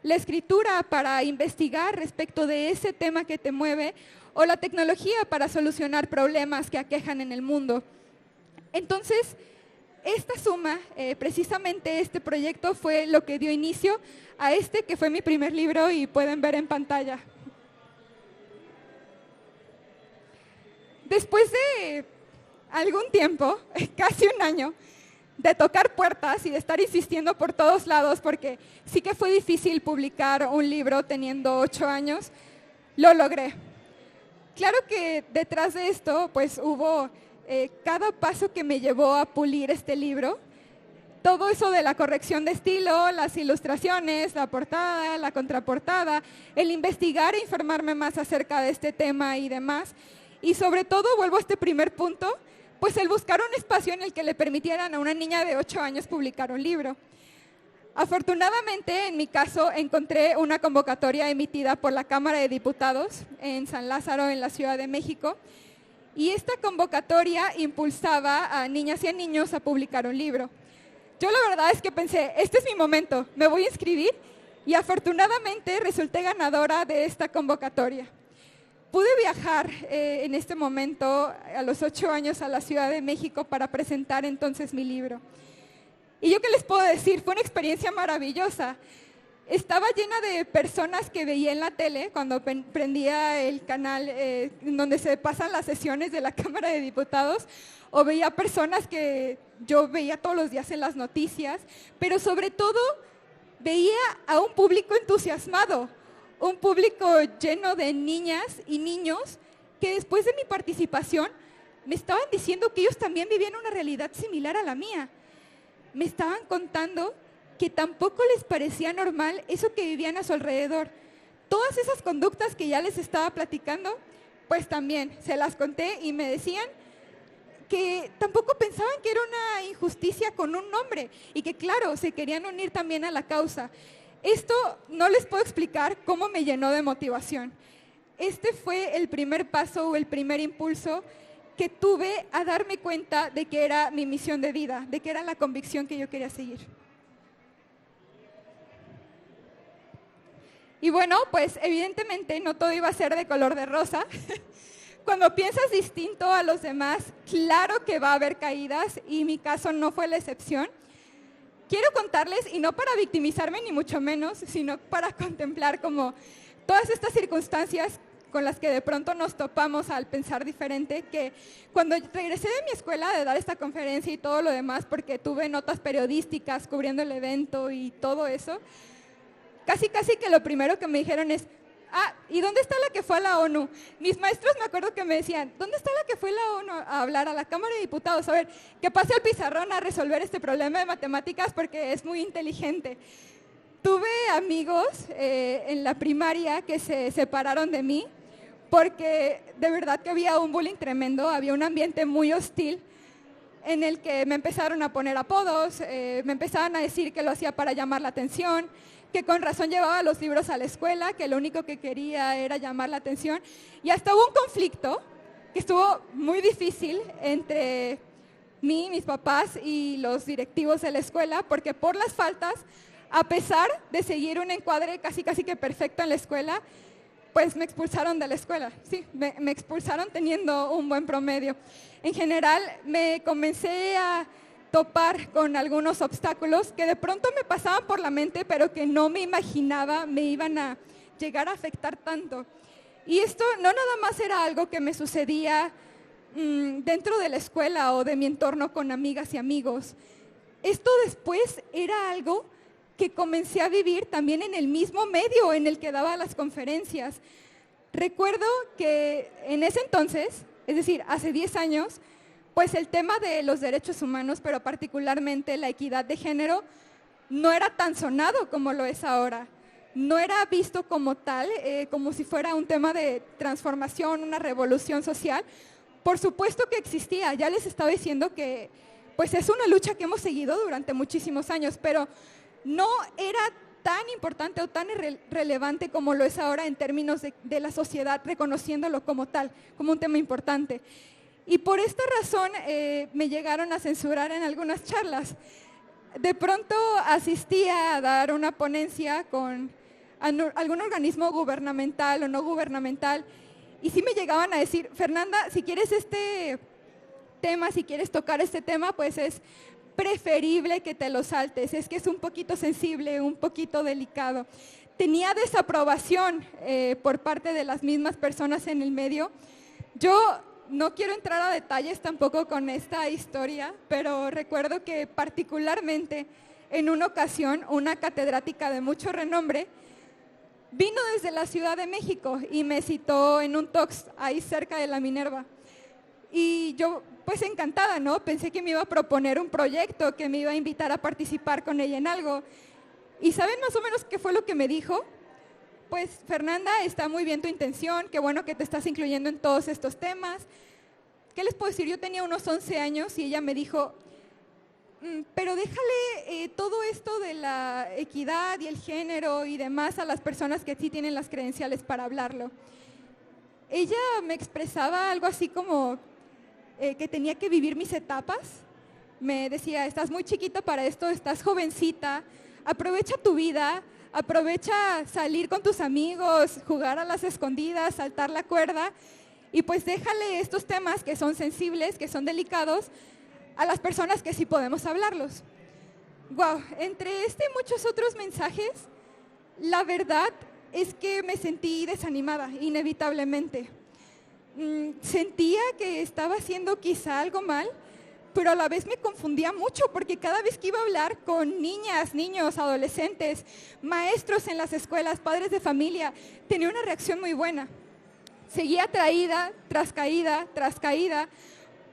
la escritura para investigar respecto de ese tema que te mueve, o la tecnología para solucionar problemas que aquejan en el mundo. Entonces, esta suma, precisamente este proyecto fue lo que dio inicio a este que fue mi primer libro y pueden ver en pantalla. Después de algún tiempo, casi un año, de tocar puertas y de estar insistiendo por todos lados, porque sí que fue difícil publicar un libro teniendo 8 años, lo logré. Claro que detrás de esto, pues hubo cada paso que me llevó a pulir este libro, todo eso de la corrección de estilo, las ilustraciones, la portada, la contraportada, el investigar e informarme más acerca de este tema y demás. Y sobre todo, vuelvo a este primer punto, pues el buscar un espacio en el que le permitieran a una niña de 8 años publicar un libro. Afortunadamente, en mi caso, encontré una convocatoria emitida por la Cámara de Diputados en San Lázaro, en la Ciudad de México, y esta convocatoria impulsaba a niñas y a niños a publicar un libro. Yo la verdad es que pensé, este es mi momento, me voy a inscribir, y afortunadamente resulté ganadora de esta convocatoria. Pude viajar en este momento, a los 8 años, a la Ciudad de México para presentar entonces mi libro. Y yo qué les puedo decir, fue una experiencia maravillosa. Estaba llena de personas que veía en la tele cuando prendía el canal donde se pasan las sesiones de la Cámara de Diputados, o veía personas que yo veía todos los días en las noticias, pero sobre todo veía a un público entusiasmado, un público lleno de niñas y niños que después de mi participación me estaban diciendo que ellos también vivían una realidad similar a la mía. Me estaban contando que tampoco les parecía normal eso que vivían a su alrededor. Todas esas conductas que ya les estaba platicando, pues también se las conté y me decían que tampoco pensaban que era una injusticia con un nombre y que claro, se querían unir también a la causa. Esto no les puedo explicar cómo me llenó de motivación. Este fue el primer paso o el primer impulso que tuve a darme cuenta de que era mi misión de vida, de que era la convicción que yo quería seguir. Y bueno, pues evidentemente no todo iba a ser de color de rosa. Cuando piensas distinto a los demás, claro que va a haber caídas y mi caso no fue la excepción. Quiero contarles, y no para victimizarme ni mucho menos, sino para contemplar como todas estas circunstancias con las que de pronto nos topamos al pensar diferente, que cuando regresé de mi escuela de dar esta conferencia y todo lo demás, porque tuve notas periodísticas cubriendo el evento y todo eso, casi que lo primero que me dijeron es, ¿y dónde está la que fue a la ONU? Mis maestros me acuerdo que me decían, ¿dónde está la que fue a la ONU a hablar a la Cámara de Diputados? A ver, que pase al pizarrón a resolver este problema de matemáticas porque es muy inteligente. Tuve amigos en la primaria que se separaron de mí porque de verdad que había un bullying tremendo, había un ambiente muy hostil en el que me empezaron a poner apodos, me empezaban a decir que lo hacía para llamar la atención, que con razón llevaba los libros a la escuela, que lo único que quería era llamar la atención. Y hasta hubo un conflicto que estuvo muy difícil entre mí, mis papás y los directivos de la escuela, porque por las faltas, a pesar de seguir un encuadre casi que perfecto en la escuela, pues me expulsaron de la escuela. Sí, me expulsaron teniendo un buen promedio. En general, me comencé a topar con algunos obstáculos que de pronto me pasaban por la mente, pero que no me imaginaba me iban a llegar a afectar tanto. Y esto no nada más era algo que me sucedía dentro de la escuela o de mi entorno con amigas y amigos. Esto después era algo que comencé a vivir también en el mismo medio en el que daba las conferencias. Recuerdo que en ese entonces, es decir, hace 10 años, pues el tema de los derechos humanos, pero particularmente la equidad de género, no era tan sonado como lo es ahora. No era visto como tal, como si fuera un tema de transformación, una revolución social. Por supuesto que existía, ya les estaba diciendo que pues es una lucha que hemos seguido durante muchísimos años, pero no era tan importante o tan relevante como lo es ahora en términos de la sociedad, reconociéndolo como tal, como un tema importante. Y por esta razón me llegaron a censurar en algunas charlas. De pronto asistía a dar una ponencia con algún organismo gubernamental o no gubernamental, y sí me llegaban a decir, Fernanda, si quieres este tema, si quieres tocar este tema, pues es preferible que te lo saltes, es que es un poquito sensible, un poquito delicado. Tenía desaprobación por parte de las mismas personas en el medio. Yo no quiero entrar a detalles tampoco con esta historia, pero recuerdo que particularmente en una ocasión una catedrática de mucho renombre vino desde la Ciudad de México y me citó en un talks ahí cerca de la Minerva. Y yo pues encantada, ¿no? Pensé que me iba a proponer un proyecto, que me iba a invitar a participar con ella en algo. ¿Y saben más o menos qué fue lo que me dijo? Pues Fernanda, está muy bien tu intención, qué bueno que te estás incluyendo en todos estos temas. ¿Qué les puedo decir? Yo tenía unos 11 años y ella me dijo, pero déjale todo esto de la equidad y el género y demás a las personas que sí tienen las credenciales para hablarlo. Ella me expresaba algo así como que tenía que vivir mis etapas. Me decía, estás muy chiquita para esto, estás jovencita, aprovecha tu vida, aprovecha salir con tus amigos, jugar a las escondidas, saltar la cuerda, y pues déjale estos temas que son sensibles, que son delicados, a las personas que sí podemos hablarlos. Wow, entre este y muchos otros mensajes, la verdad es que me sentí desanimada, inevitablemente. Sentía que estaba haciendo quizá algo mal, pero a la vez me confundía mucho porque cada vez que iba a hablar con niñas, niños, adolescentes, maestros en las escuelas, padres de familia, tenía una reacción muy buena. Seguía caída tras caída tras caída.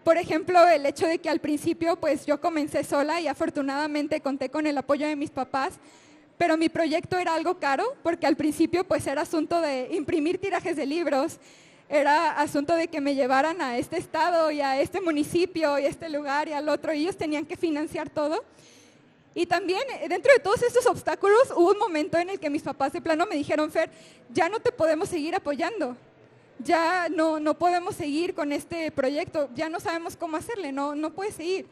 Por ejemplo, el hecho de que al principio pues yo comencé sola y afortunadamente conté con el apoyo de mis papás, pero mi proyecto era algo caro porque al principio pues era asunto de imprimir tirajes de libros, era asunto de que me llevaran a este estado y a este municipio y a este lugar y al otro, y ellos tenían que financiar todo. Y también dentro de todos estos obstáculos hubo un momento en el que mis papás de plano me dijeron, Fer, ya no te podemos seguir apoyando. Ya no podemos seguir con este proyecto, ya no sabemos cómo hacerle, no puedes seguir.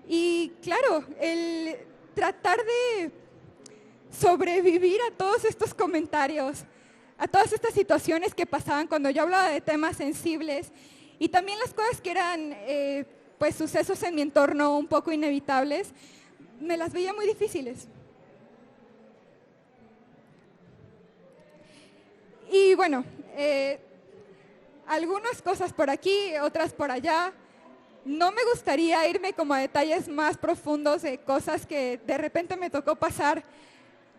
Y claro, el tratar de sobrevivir a todos estos comentarios, a todas estas situaciones que pasaban cuando yo hablaba de temas sensibles y también las cosas que eran pues sucesos en mi entorno un poco inevitables, me las veía muy difíciles. Y bueno, algunas cosas por aquí, otras por allá. No me gustaría irme como a detalles más profundos de cosas que de repente me tocó pasar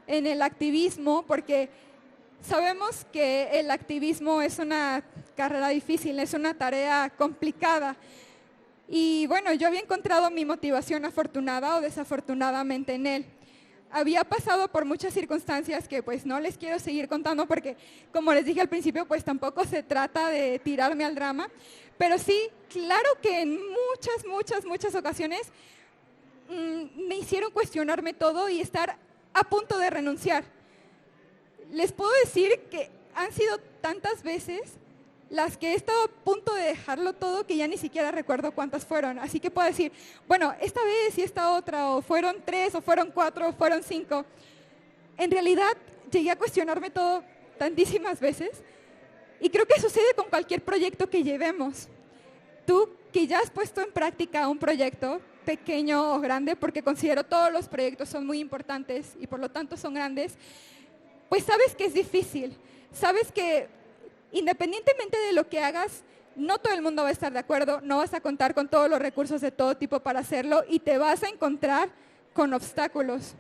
en el activismo, porque sabemos que el activismo es una carrera difícil, es una tarea complicada. Y bueno, yo había encontrado mi motivación afortunada o desafortunadamente en él. Había pasado por muchas circunstancias que pues no les quiero seguir contando porque, como les dije al principio, pues tampoco se trata de tirarme al drama, pero sí, claro que en muchas ocasiones me hicieron cuestionarme todo y estar a punto de renunciar. Les puedo decir que han sido tantas veces las que he estado a punto de dejarlo todo que ya ni siquiera recuerdo cuántas fueron. Así que puedo decir, bueno, esta vez y esta otra, o fueron 3, o fueron 4, o fueron 5. En realidad, llegué a cuestionarme todo tantísimas veces y creo que sucede con cualquier proyecto que llevemos. Tú que ya has puesto en práctica un proyecto, pequeño o grande, porque considero todos los proyectos son muy importantes y por lo tanto son grandes, pues sabes que es difícil, sabes que independientemente de lo que hagas, No todo el mundo va a estar de acuerdo, no vas a contar con todos los recursos de todo tipo para hacerlo y te vas a encontrar con obstáculos.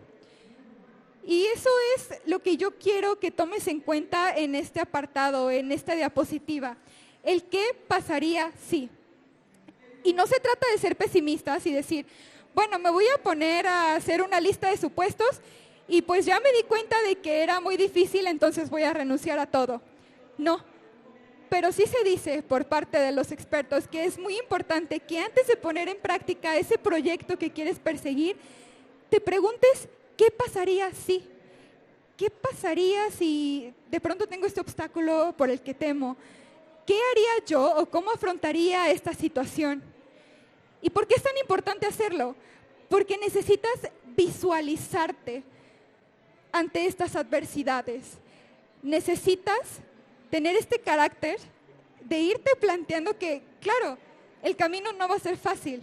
Y eso es lo que yo quiero que tomes en cuenta en este apartado, en esta diapositiva. El qué pasaría si. Y no se trata de ser pesimistas y decir, bueno, me voy a poner a hacer una lista de supuestos y pues ya me di cuenta de que era muy difícil, entonces voy a renunciar a todo. No, pero sí se dice por parte de los expertos que es muy importante que antes de poner en práctica ese proyecto que quieres perseguir, te preguntes, ¿qué pasaría si? ¿Qué pasaría si de pronto tengo este obstáculo por el que temo? ¿Qué haría yo o cómo afrontaría esta situación? ¿Y por qué es tan importante hacerlo? Porque necesitas visualizarte ante estas adversidades. Necesitas tener este carácter de irte planteando que, claro, el camino no va a ser fácil,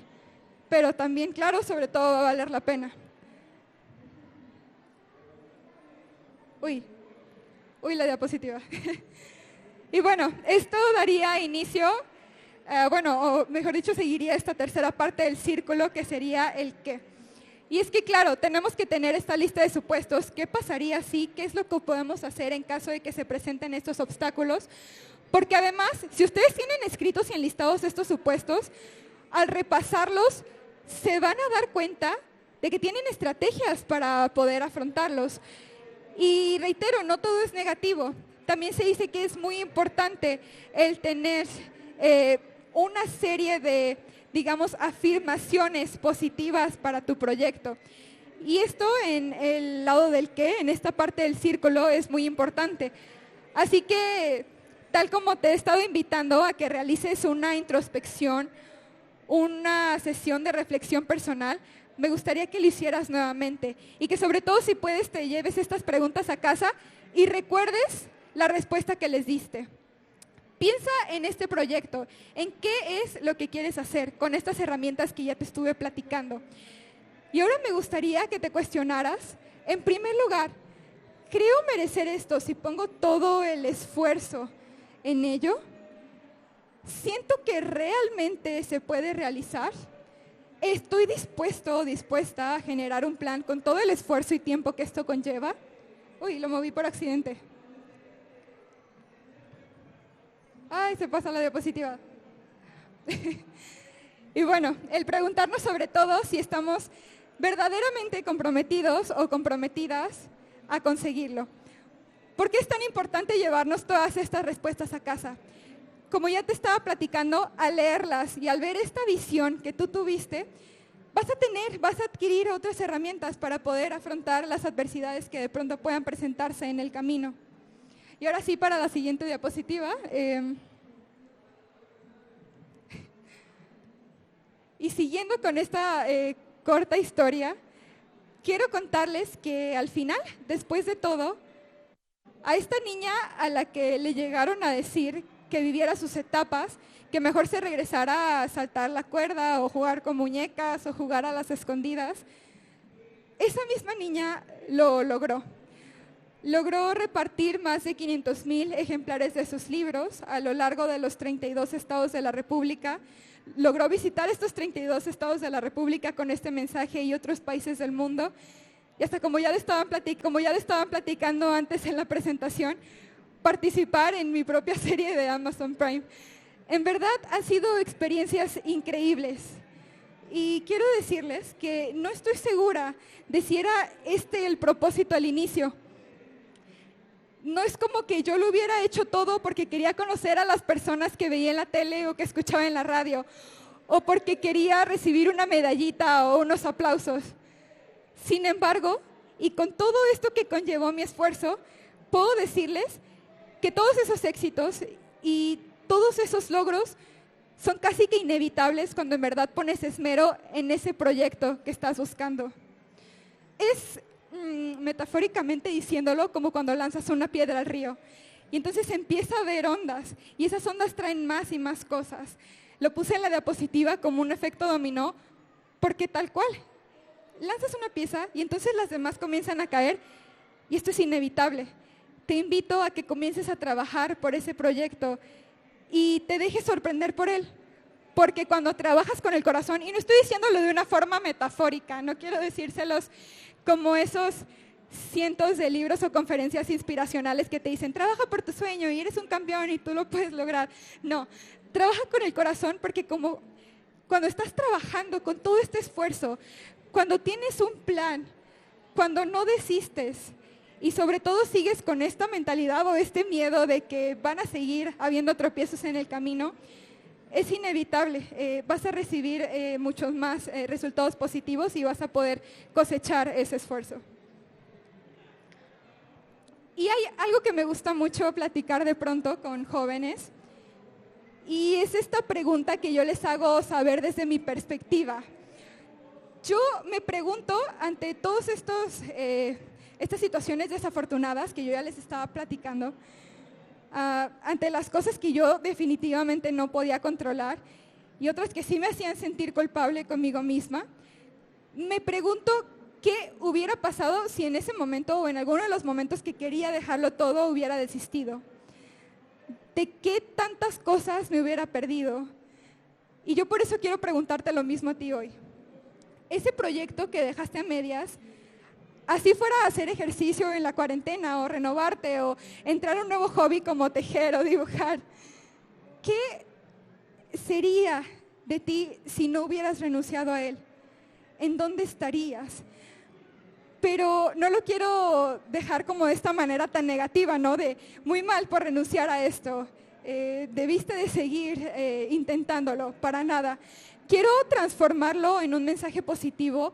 pero también, claro, sobre todo va a valer la pena. Uy, la diapositiva. Y bueno, esto daría inicio, o mejor dicho, seguiría esta tercera parte del círculo que sería el qué. Y es que, claro, tenemos que tener esta lista de supuestos. ¿Qué pasaría si? ¿Qué es lo que podemos hacer en caso de que se presenten estos obstáculos? Porque además, si ustedes tienen escritos y enlistados estos supuestos, al repasarlos, se van a dar cuenta de que tienen estrategias para poder afrontarlos. Y reitero, no todo es negativo. También se dice que es muy importante el tener una serie de, digamos, afirmaciones positivas para tu proyecto. Y esto en el lado del qué, en esta parte del círculo, es muy importante. Así que, tal como te he estado invitando a que realices una introspección, una sesión de reflexión personal, me gustaría que lo hicieras nuevamente y que sobre todo si puedes te lleves estas preguntas a casa y recuerdes la respuesta que les diste. Piensa en este proyecto, en qué es lo que quieres hacer con estas herramientas que ya te estuve platicando. Y ahora me gustaría que te cuestionaras, en primer lugar, ¿creo merecer esto si pongo todo el esfuerzo en ello? ¿Siento que realmente se puede realizar? ¿Estoy dispuesto o dispuesta a generar un plan con todo el esfuerzo y tiempo que esto conlleva? Uy, lo moví por accidente. Ay, se pasa la diapositiva. Y bueno, el preguntarnos sobre todo si estamos verdaderamente comprometidos o comprometidas a conseguirlo. ¿Por qué es tan importante llevarnos todas estas respuestas a casa? Como ya te estaba platicando, al leerlas y al ver esta visión que tú tuviste, vas a adquirir otras herramientas para poder afrontar las adversidades que de pronto puedan presentarse en el camino. Y ahora sí, para la siguiente diapositiva. Y siguiendo con esta corta historia, quiero contarles que al final, después de todo, a esta niña a la que le llegaron a decir que viviera sus etapas, que mejor se regresara a saltar la cuerda o jugar con muñecas o jugar a las escondidas, esa misma niña lo logró. Logró repartir más de 500,000 ejemplares de sus libros a lo largo de los 32 estados de la República. Logró visitar estos 32 estados de la República con este mensaje y otros países del mundo. Y hasta como ya le estaban platicando antes en la presentación, participar en mi propia serie de Amazon Prime. En verdad han sido experiencias increíbles. Y quiero decirles que no estoy segura de si era este el propósito al inicio. No es como que yo lo hubiera hecho todo porque quería conocer a las personas que veía en la tele o que escuchaba en la radio, o porque quería recibir una medallita o unos aplausos. Sin embargo, y con todo esto que conllevó mi esfuerzo, puedo decirles que todos esos éxitos y todos esos logros son casi que inevitables cuando en verdad pones esmero en ese proyecto que estás buscando. Es metafóricamente diciéndolo como cuando lanzas una piedra al río y entonces empieza a haber ondas y esas ondas traen más y más cosas. Lo puse en la diapositiva como un efecto dominó porque tal cual, lanzas una pieza y entonces las demás comienzan a caer y esto es inevitable. Te invito a que comiences a trabajar por ese proyecto y te dejes sorprender por él. Porque cuando trabajas con el corazón, y no estoy diciéndolo de una forma metafórica, no quiero decírselos como esos cientos de libros o conferencias inspiracionales que te dicen, trabaja por tu sueño y eres un campeón y tú lo puedes lograr. No, trabaja con el corazón, porque como cuando estás trabajando con todo este esfuerzo, cuando tienes un plan, cuando no desistes y sobre todo sigues con esta mentalidad o este miedo de que van a seguir habiendo tropiezos en el camino, es inevitable, vas a recibir muchos más resultados positivos y vas a poder cosechar ese esfuerzo. Y hay algo que me gusta mucho platicar de pronto con jóvenes, y es esta pregunta que yo les hago saber desde mi perspectiva. Yo me pregunto, ante todas estas situaciones desafortunadas que yo ya les estaba platicando, ante las cosas que yo definitivamente no podía controlar y otras que sí me hacían sentir culpable conmigo misma, me pregunto qué hubiera pasado si en ese momento o en alguno de los momentos que quería dejarlo todo hubiera desistido. ¿De qué tantas cosas me hubiera perdido? Y yo por eso quiero preguntarte lo mismo a ti hoy. Ese proyecto que dejaste a medias, así fuera hacer ejercicio en la cuarentena o renovarte o entrar a un nuevo hobby como tejer o dibujar, ¿qué sería de ti si no hubieras renunciado a él? ¿En dónde estarías? Pero no lo quiero dejar como de esta manera tan negativa, ¿no? De muy mal por renunciar a esto, debiste de seguir intentándolo, para nada. Quiero transformarlo en un mensaje positivo,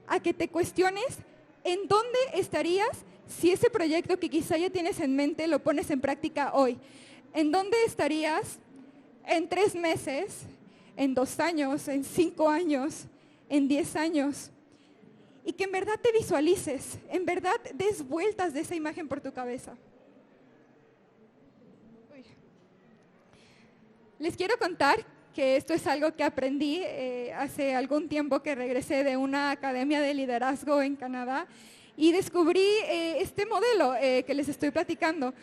a que te cuestiones en dónde estarías si ese proyecto que quizá ya tienes en mente lo pones en práctica hoy. ¿En dónde estarías en 3 meses, en 2 años, en 5 años, en 10 años? Y que en verdad te visualices, en verdad des vueltas de esa imagen por tu cabeza. Les quiero contar que esto es algo que aprendí hace algún tiempo que regresé de una academia de liderazgo en Canadá y descubrí este modelo que les estoy platicando.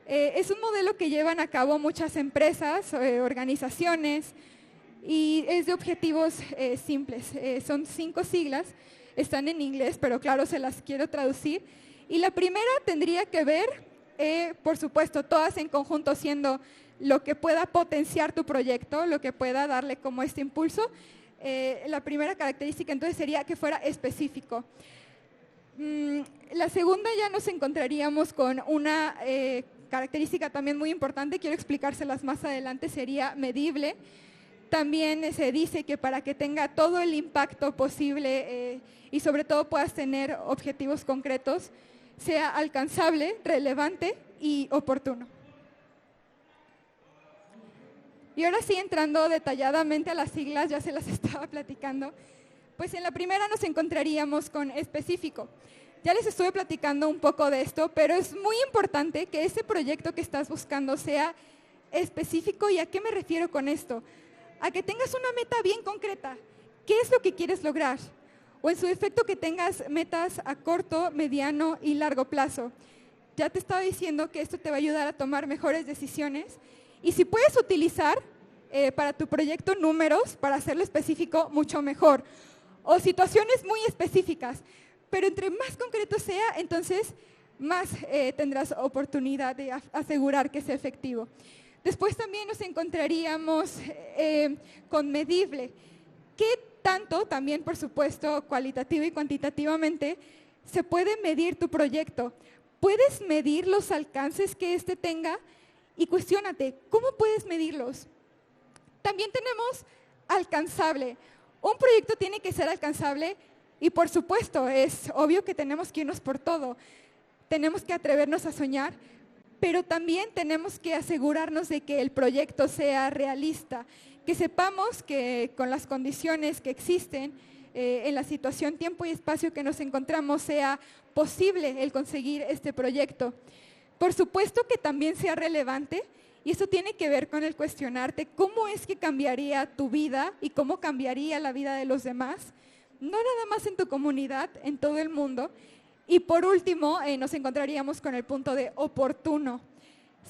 Es un modelo que llevan a cabo muchas empresas, organizaciones, y es de objetivos simples. Son 5 siglas, están en inglés, pero claro, se las quiero traducir. Y la primera tendría que ver, por supuesto, todas en conjunto siendo lo que pueda potenciar tu proyecto, lo que pueda darle como este impulso. La primera característica entonces sería que fuera específico. La segunda ya nos encontraríamos con una característica también muy importante, quiero explicárselas más adelante, sería medible. También se dice que para que tenga todo el impacto posible y sobre todo puedas tener objetivos concretos, sea alcanzable, relevante y oportuno. Y ahora sí, entrando detalladamente a las siglas, ya se las estaba platicando, pues en la primera nos encontraríamos con específico. Ya les estuve platicando un poco de esto, pero es muy importante que ese proyecto que estás buscando sea específico. ¿Y a qué me refiero con esto? A que tengas una meta bien concreta. ¿Qué es lo que quieres lograr? O en su defecto que tengas metas a corto, mediano y largo plazo. Ya te estaba diciendo que esto te va a ayudar a tomar mejores decisiones. Y si puedes utilizar para tu proyecto números, para hacerlo específico, mucho mejor. O situaciones muy específicas. Pero entre más concreto sea, entonces más tendrás oportunidad de asegurar que sea efectivo. Después también nos encontraríamos con medible. ¿Qué tanto, también por supuesto, cualitativo y cuantitativamente, se puede medir tu proyecto? ¿Puedes medir los alcances que éste tenga? Y cuestiónate, ¿cómo puedes medirlos? También tenemos alcanzable. Un proyecto tiene que ser alcanzable y por supuesto es obvio que tenemos que irnos por todo. Tenemos que atrevernos a soñar, pero también tenemos que asegurarnos de que el proyecto sea realista, que sepamos que con las condiciones que existen, en la situación, tiempo y espacio que nos encontramos, sea posible el conseguir este proyecto. Por supuesto que también sea relevante, y eso tiene que ver con el cuestionarte cómo es que cambiaría tu vida y cómo cambiaría la vida de los demás, no nada más en tu comunidad, en todo el mundo. Y por último, nos encontraríamos con el punto de oportuno.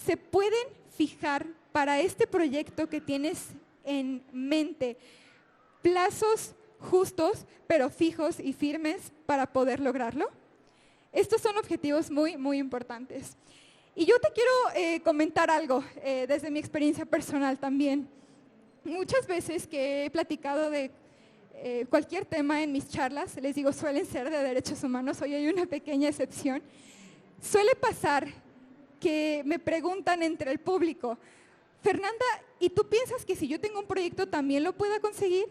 ¿Se pueden fijar para este proyecto que tienes en mente plazos justos, pero fijos y firmes para poder lograrlo? Estos son objetivos muy, muy importantes. Y yo te quiero comentar algo desde mi experiencia personal también. Muchas veces que he platicado de cualquier tema en mis charlas, les digo, suelen ser de derechos humanos, hoy hay una pequeña excepción, suele pasar que me preguntan entre el público, Fernanda, ¿y tú piensas que si yo tengo un proyecto también lo pueda conseguir?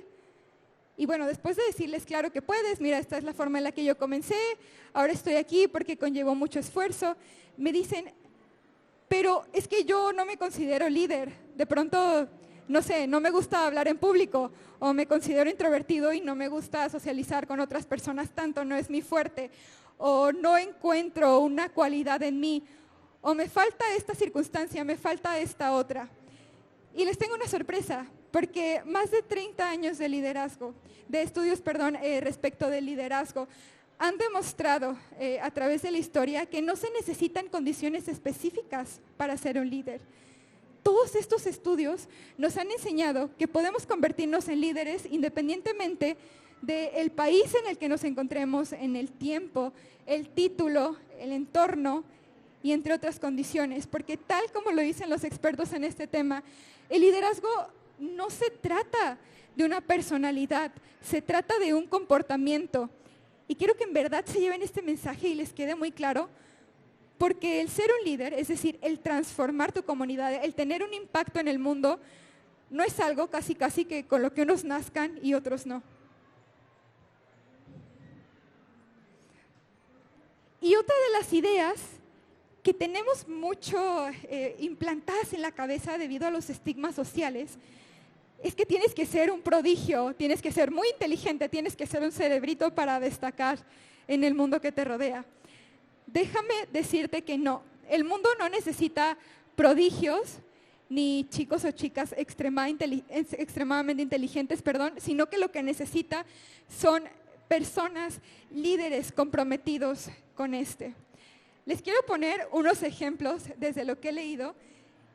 Y bueno, después de decirles, claro que puedes, mira, esta es la forma en la que yo comencé, ahora estoy aquí porque conllevó mucho esfuerzo, me dicen, pero es que yo no me considero líder, de pronto, no sé, no me gusta hablar en público, o me considero introvertido y no me gusta socializar con otras personas tanto, no es mi fuerte, o no encuentro una cualidad en mí, o me falta esta circunstancia, me falta esta otra. Y les tengo una sorpresa, porque más de 30 años de liderazgo, de estudios, respecto del liderazgo, han demostrado a través de la historia que no se necesitan condiciones específicas para ser un líder. Todos estos estudios nos han enseñado que podemos convertirnos en líderes independientemente del país en el que nos encontremos, en el tiempo, el título, el entorno y entre otras condiciones, porque tal como lo dicen los expertos en este tema, el liderazgo no se trata de una personalidad, se trata de un comportamiento. Y quiero que en verdad se lleven este mensaje y les quede muy claro, porque el ser un líder, es decir, el transformar tu comunidad, el tener un impacto en el mundo, no es algo casi que con lo que unos nazcan y otros no. Y otra de las ideas que tenemos mucho implantadas en la cabeza debido a los estigmas sociales, es que tienes que ser un prodigio, tienes que ser muy inteligente, tienes que ser un cerebrito para destacar en el mundo que te rodea. Déjame decirte que no, el mundo no necesita prodigios, ni chicos o chicas extremadamente inteligentes, sino que lo que necesita son personas, líderes comprometidos con este. Les quiero poner unos ejemplos desde lo que he leído,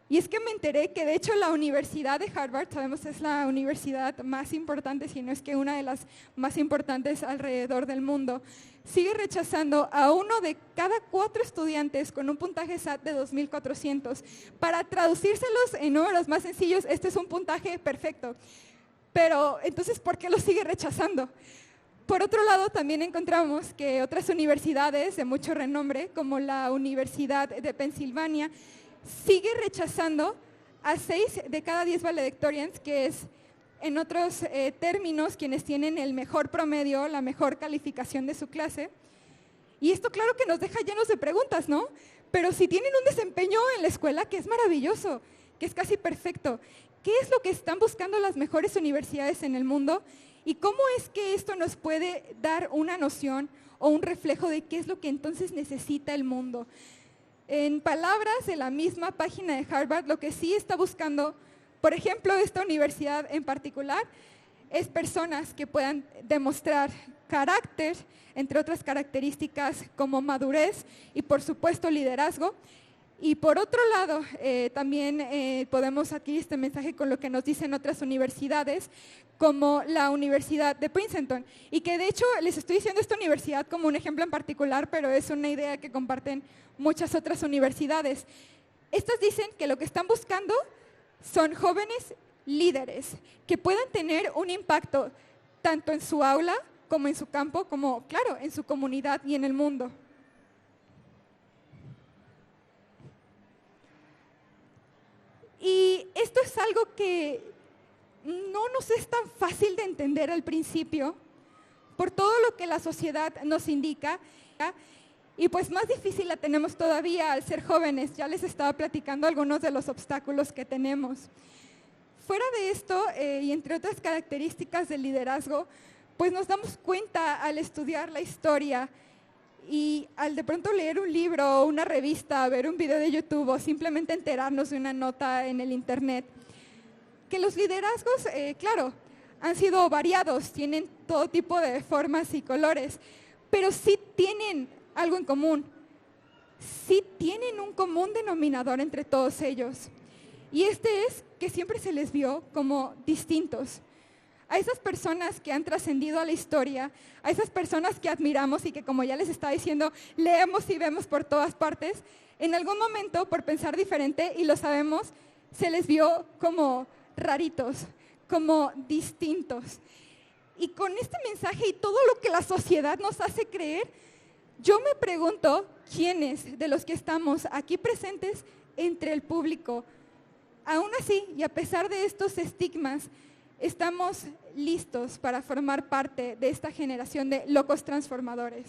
y es que me enteré que de hecho la Universidad de Harvard, sabemos es la universidad más importante, si no es que una de las más importantes alrededor del mundo, sigue rechazando a 1 de cada 4 estudiantes con un puntaje SAT de 2,400. Para traducírselos en números más sencillos, este es un puntaje perfecto. Pero entonces, ¿por qué lo sigue rechazando? Por otro lado, también encontramos que otras universidades de mucho renombre, como la Universidad de Pensilvania, sigue rechazando a 6 de cada 10 valedictorians, que es, en otros términos, quienes tienen el mejor promedio, la mejor calificación de su clase. Y esto claro que nos deja llenos de preguntas, ¿no? Pero si tienen un desempeño en la escuela que es maravilloso, que es casi perfecto, ¿qué es lo que están buscando las mejores universidades en el mundo? ¿Y cómo es que esto nos puede dar una noción o un reflejo de qué es lo que entonces necesita el mundo? En palabras de la misma página de Harvard, lo que sí está buscando, por ejemplo, esta universidad en particular, es personas que puedan demostrar carácter, entre otras características como madurez y por supuesto liderazgo. Y por otro lado, también podemos adquirir este mensaje con lo que nos dicen otras universidades, como la Universidad de Princeton. Y que de hecho les estoy diciendo esta universidad como un ejemplo en particular, pero es una idea que comparten muchas otras universidades. Estas dicen que lo que están buscando son jóvenes líderes, que puedan tener un impacto tanto en su aula como en su campo, como, claro, en su comunidad y en el mundo. Y esto es algo que no nos es tan fácil de entender al principio, por todo lo que la sociedad nos indica, y pues más difícil la tenemos todavía al ser jóvenes. Ya les estaba platicando algunos de los obstáculos que tenemos. Fuera de esto, y entre otras características del liderazgo, pues nos damos cuenta al estudiar la historia y al de pronto leer un libro o una revista, ver un video de YouTube o simplemente enterarnos de una nota en el internet, que los liderazgos, claro, han sido variados, tienen todo tipo de formas y colores, pero sí tienen algo en común, sí tienen un común denominador entre todos ellos. Y este es que siempre se les vio como distintos. A esas personas que han trascendido a la historia, a esas personas que admiramos y que, como ya les estaba diciendo, leemos y vemos por todas partes, en algún momento, por pensar diferente, y lo sabemos, se les vio como raritos, como distintos. Y con este mensaje y todo lo que la sociedad nos hace creer, yo me pregunto quiénes de los que estamos aquí presentes entre el público, aún así y a pesar de estos estigmas, estamos listos para formar parte de esta generación de locos transformadores.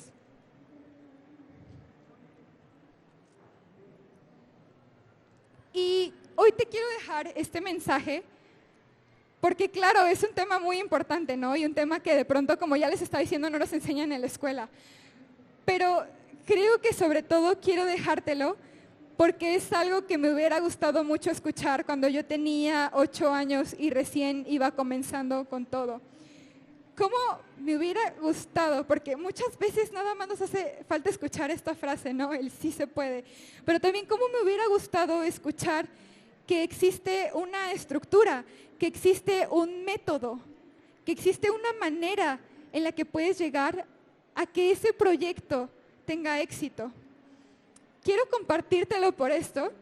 Y hoy te quiero dejar este mensaje porque, claro, es un tema muy importante, ¿no? Y un tema que de pronto, como ya les estaba diciendo, no nos enseñan en la escuela. Pero creo que sobre todo quiero dejártelo porque es algo que me hubiera gustado mucho escuchar cuando yo tenía 8 años y recién iba comenzando con todo. ¿Cómo me hubiera gustado? Porque muchas veces nada más nos hace falta escuchar esta frase, ¿no? El sí se puede. Pero también cómo me hubiera gustado escuchar que existe una estructura, que existe un método, que existe una manera en la que puedes llegar a que ese proyecto tenga éxito. Quiero compartírtelo por esto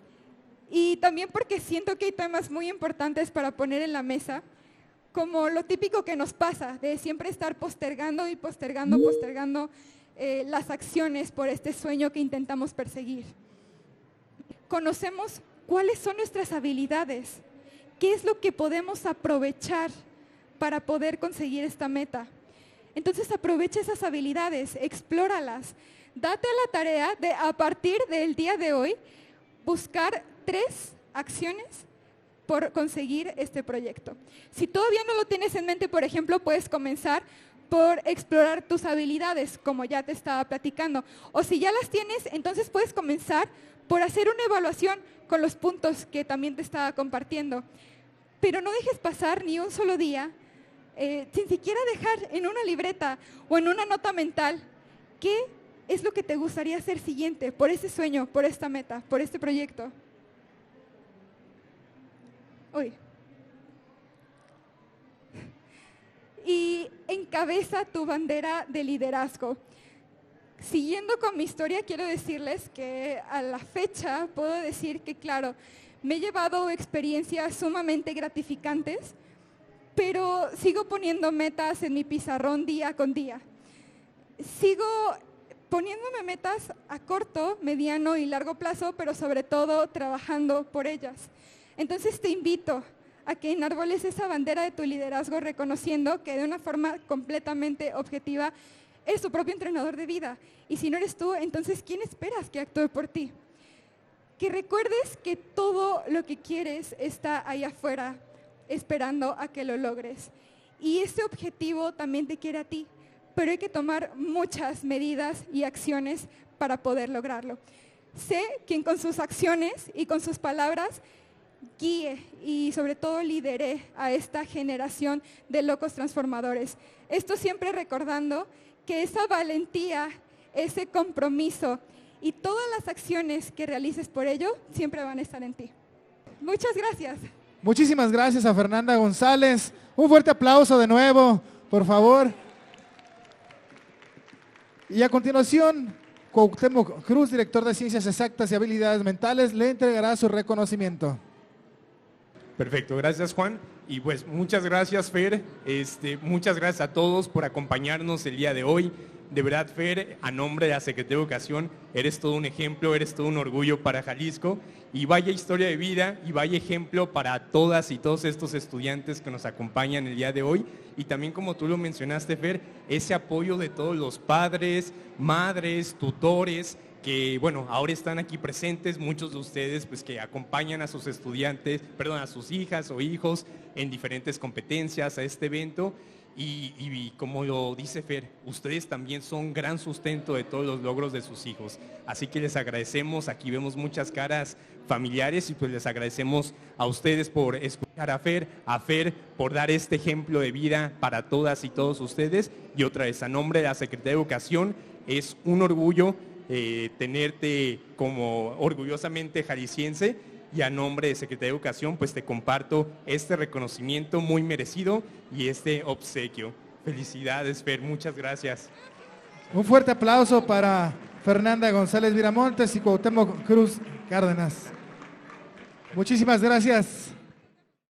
y también porque siento que hay temas muy importantes para poner en la mesa, como lo típico que nos pasa de siempre estar postergando y postergando las acciones por este sueño que intentamos perseguir. Conocemos cuáles son nuestras habilidades, qué es lo que podemos aprovechar para poder conseguir esta meta. Entonces aprovecha esas habilidades, explóralas. Date a la tarea de, a partir del día de hoy, buscar 3 acciones por conseguir este proyecto. Si todavía no lo tienes en mente, por ejemplo, puedes comenzar por explorar tus habilidades, como ya te estaba platicando. O si ya las tienes, entonces puedes comenzar por hacer una evaluación con los puntos que también te estaba compartiendo. Pero no dejes pasar ni un solo día sin siquiera dejar en una libreta o en una nota mental qué es lo que te gustaría hacer siguiente por ese sueño, por esta meta, por este proyecto. Y encabeza tu bandera de liderazgo. Siguiendo con mi historia, quiero decirles que a la fecha puedo decir que, claro, me he llevado experiencias sumamente gratificantes, pero sigo poniendo metas en mi pizarrón día con día. Sigo poniéndome metas a corto, mediano y largo plazo, pero sobre todo trabajando por ellas. Entonces te invito a que enarboles esa bandera de tu liderazgo reconociendo que de una forma completamente objetiva eres tu propio entrenador de vida. Y si no eres tú, entonces ¿quién esperas que actúe por ti? Que recuerdes que todo lo que quieres está ahí afuera, esperando a que lo logres. Y ese objetivo también te quiere a ti, pero hay que tomar muchas medidas y acciones para poder lograrlo. Sé quien con sus acciones y con sus palabras guíe y sobre todo lidere a esta generación de locos transformadores. Esto siempre recordando que esa valentía, ese compromiso y todas las acciones que realices por ello siempre van a estar en ti. Muchas gracias. Muchísimas gracias a Fernanda González. Un fuerte aplauso de nuevo, por favor. Y a continuación, Cuauhtémoc Cruz, director de Ciencias Exactas y Habilidades Mentales, le entregará su reconocimiento. Perfecto, gracias Juan. Y pues muchas gracias Fer, muchas gracias a todos por acompañarnos el día de hoy. De verdad Fer, a nombre de la Secretaría de Educación, eres todo un ejemplo, eres todo un orgullo para Jalisco y vaya historia de vida y vaya ejemplo para todas y todos estos estudiantes que nos acompañan el día de hoy. Y también como tú lo mencionaste Fer, ese apoyo de todos los padres, madres, tutores, que bueno, ahora están aquí presentes, muchos de ustedes pues que acompañan a sus estudiantes, perdón, a sus hijas o hijos en diferentes competencias a este evento y como lo dice Fer, ustedes también son gran sustento de todos los logros de sus hijos, así que les agradecemos, aquí vemos muchas caras familiares y pues les agradecemos a ustedes por escuchar a Fer por dar este ejemplo de vida para todas y todos ustedes y otra vez a nombre de la Secretaría de Educación es un orgullo tenerte como orgullosamente jalisciense y a nombre de Secretaría de Educación, pues te comparto este reconocimiento muy merecido y este obsequio. Felicidades, Fer, muchas gracias. Un fuerte aplauso para Fernanda González Viramontes y Cuauhtémoc Cruz Cárdenas. Muchísimas gracias.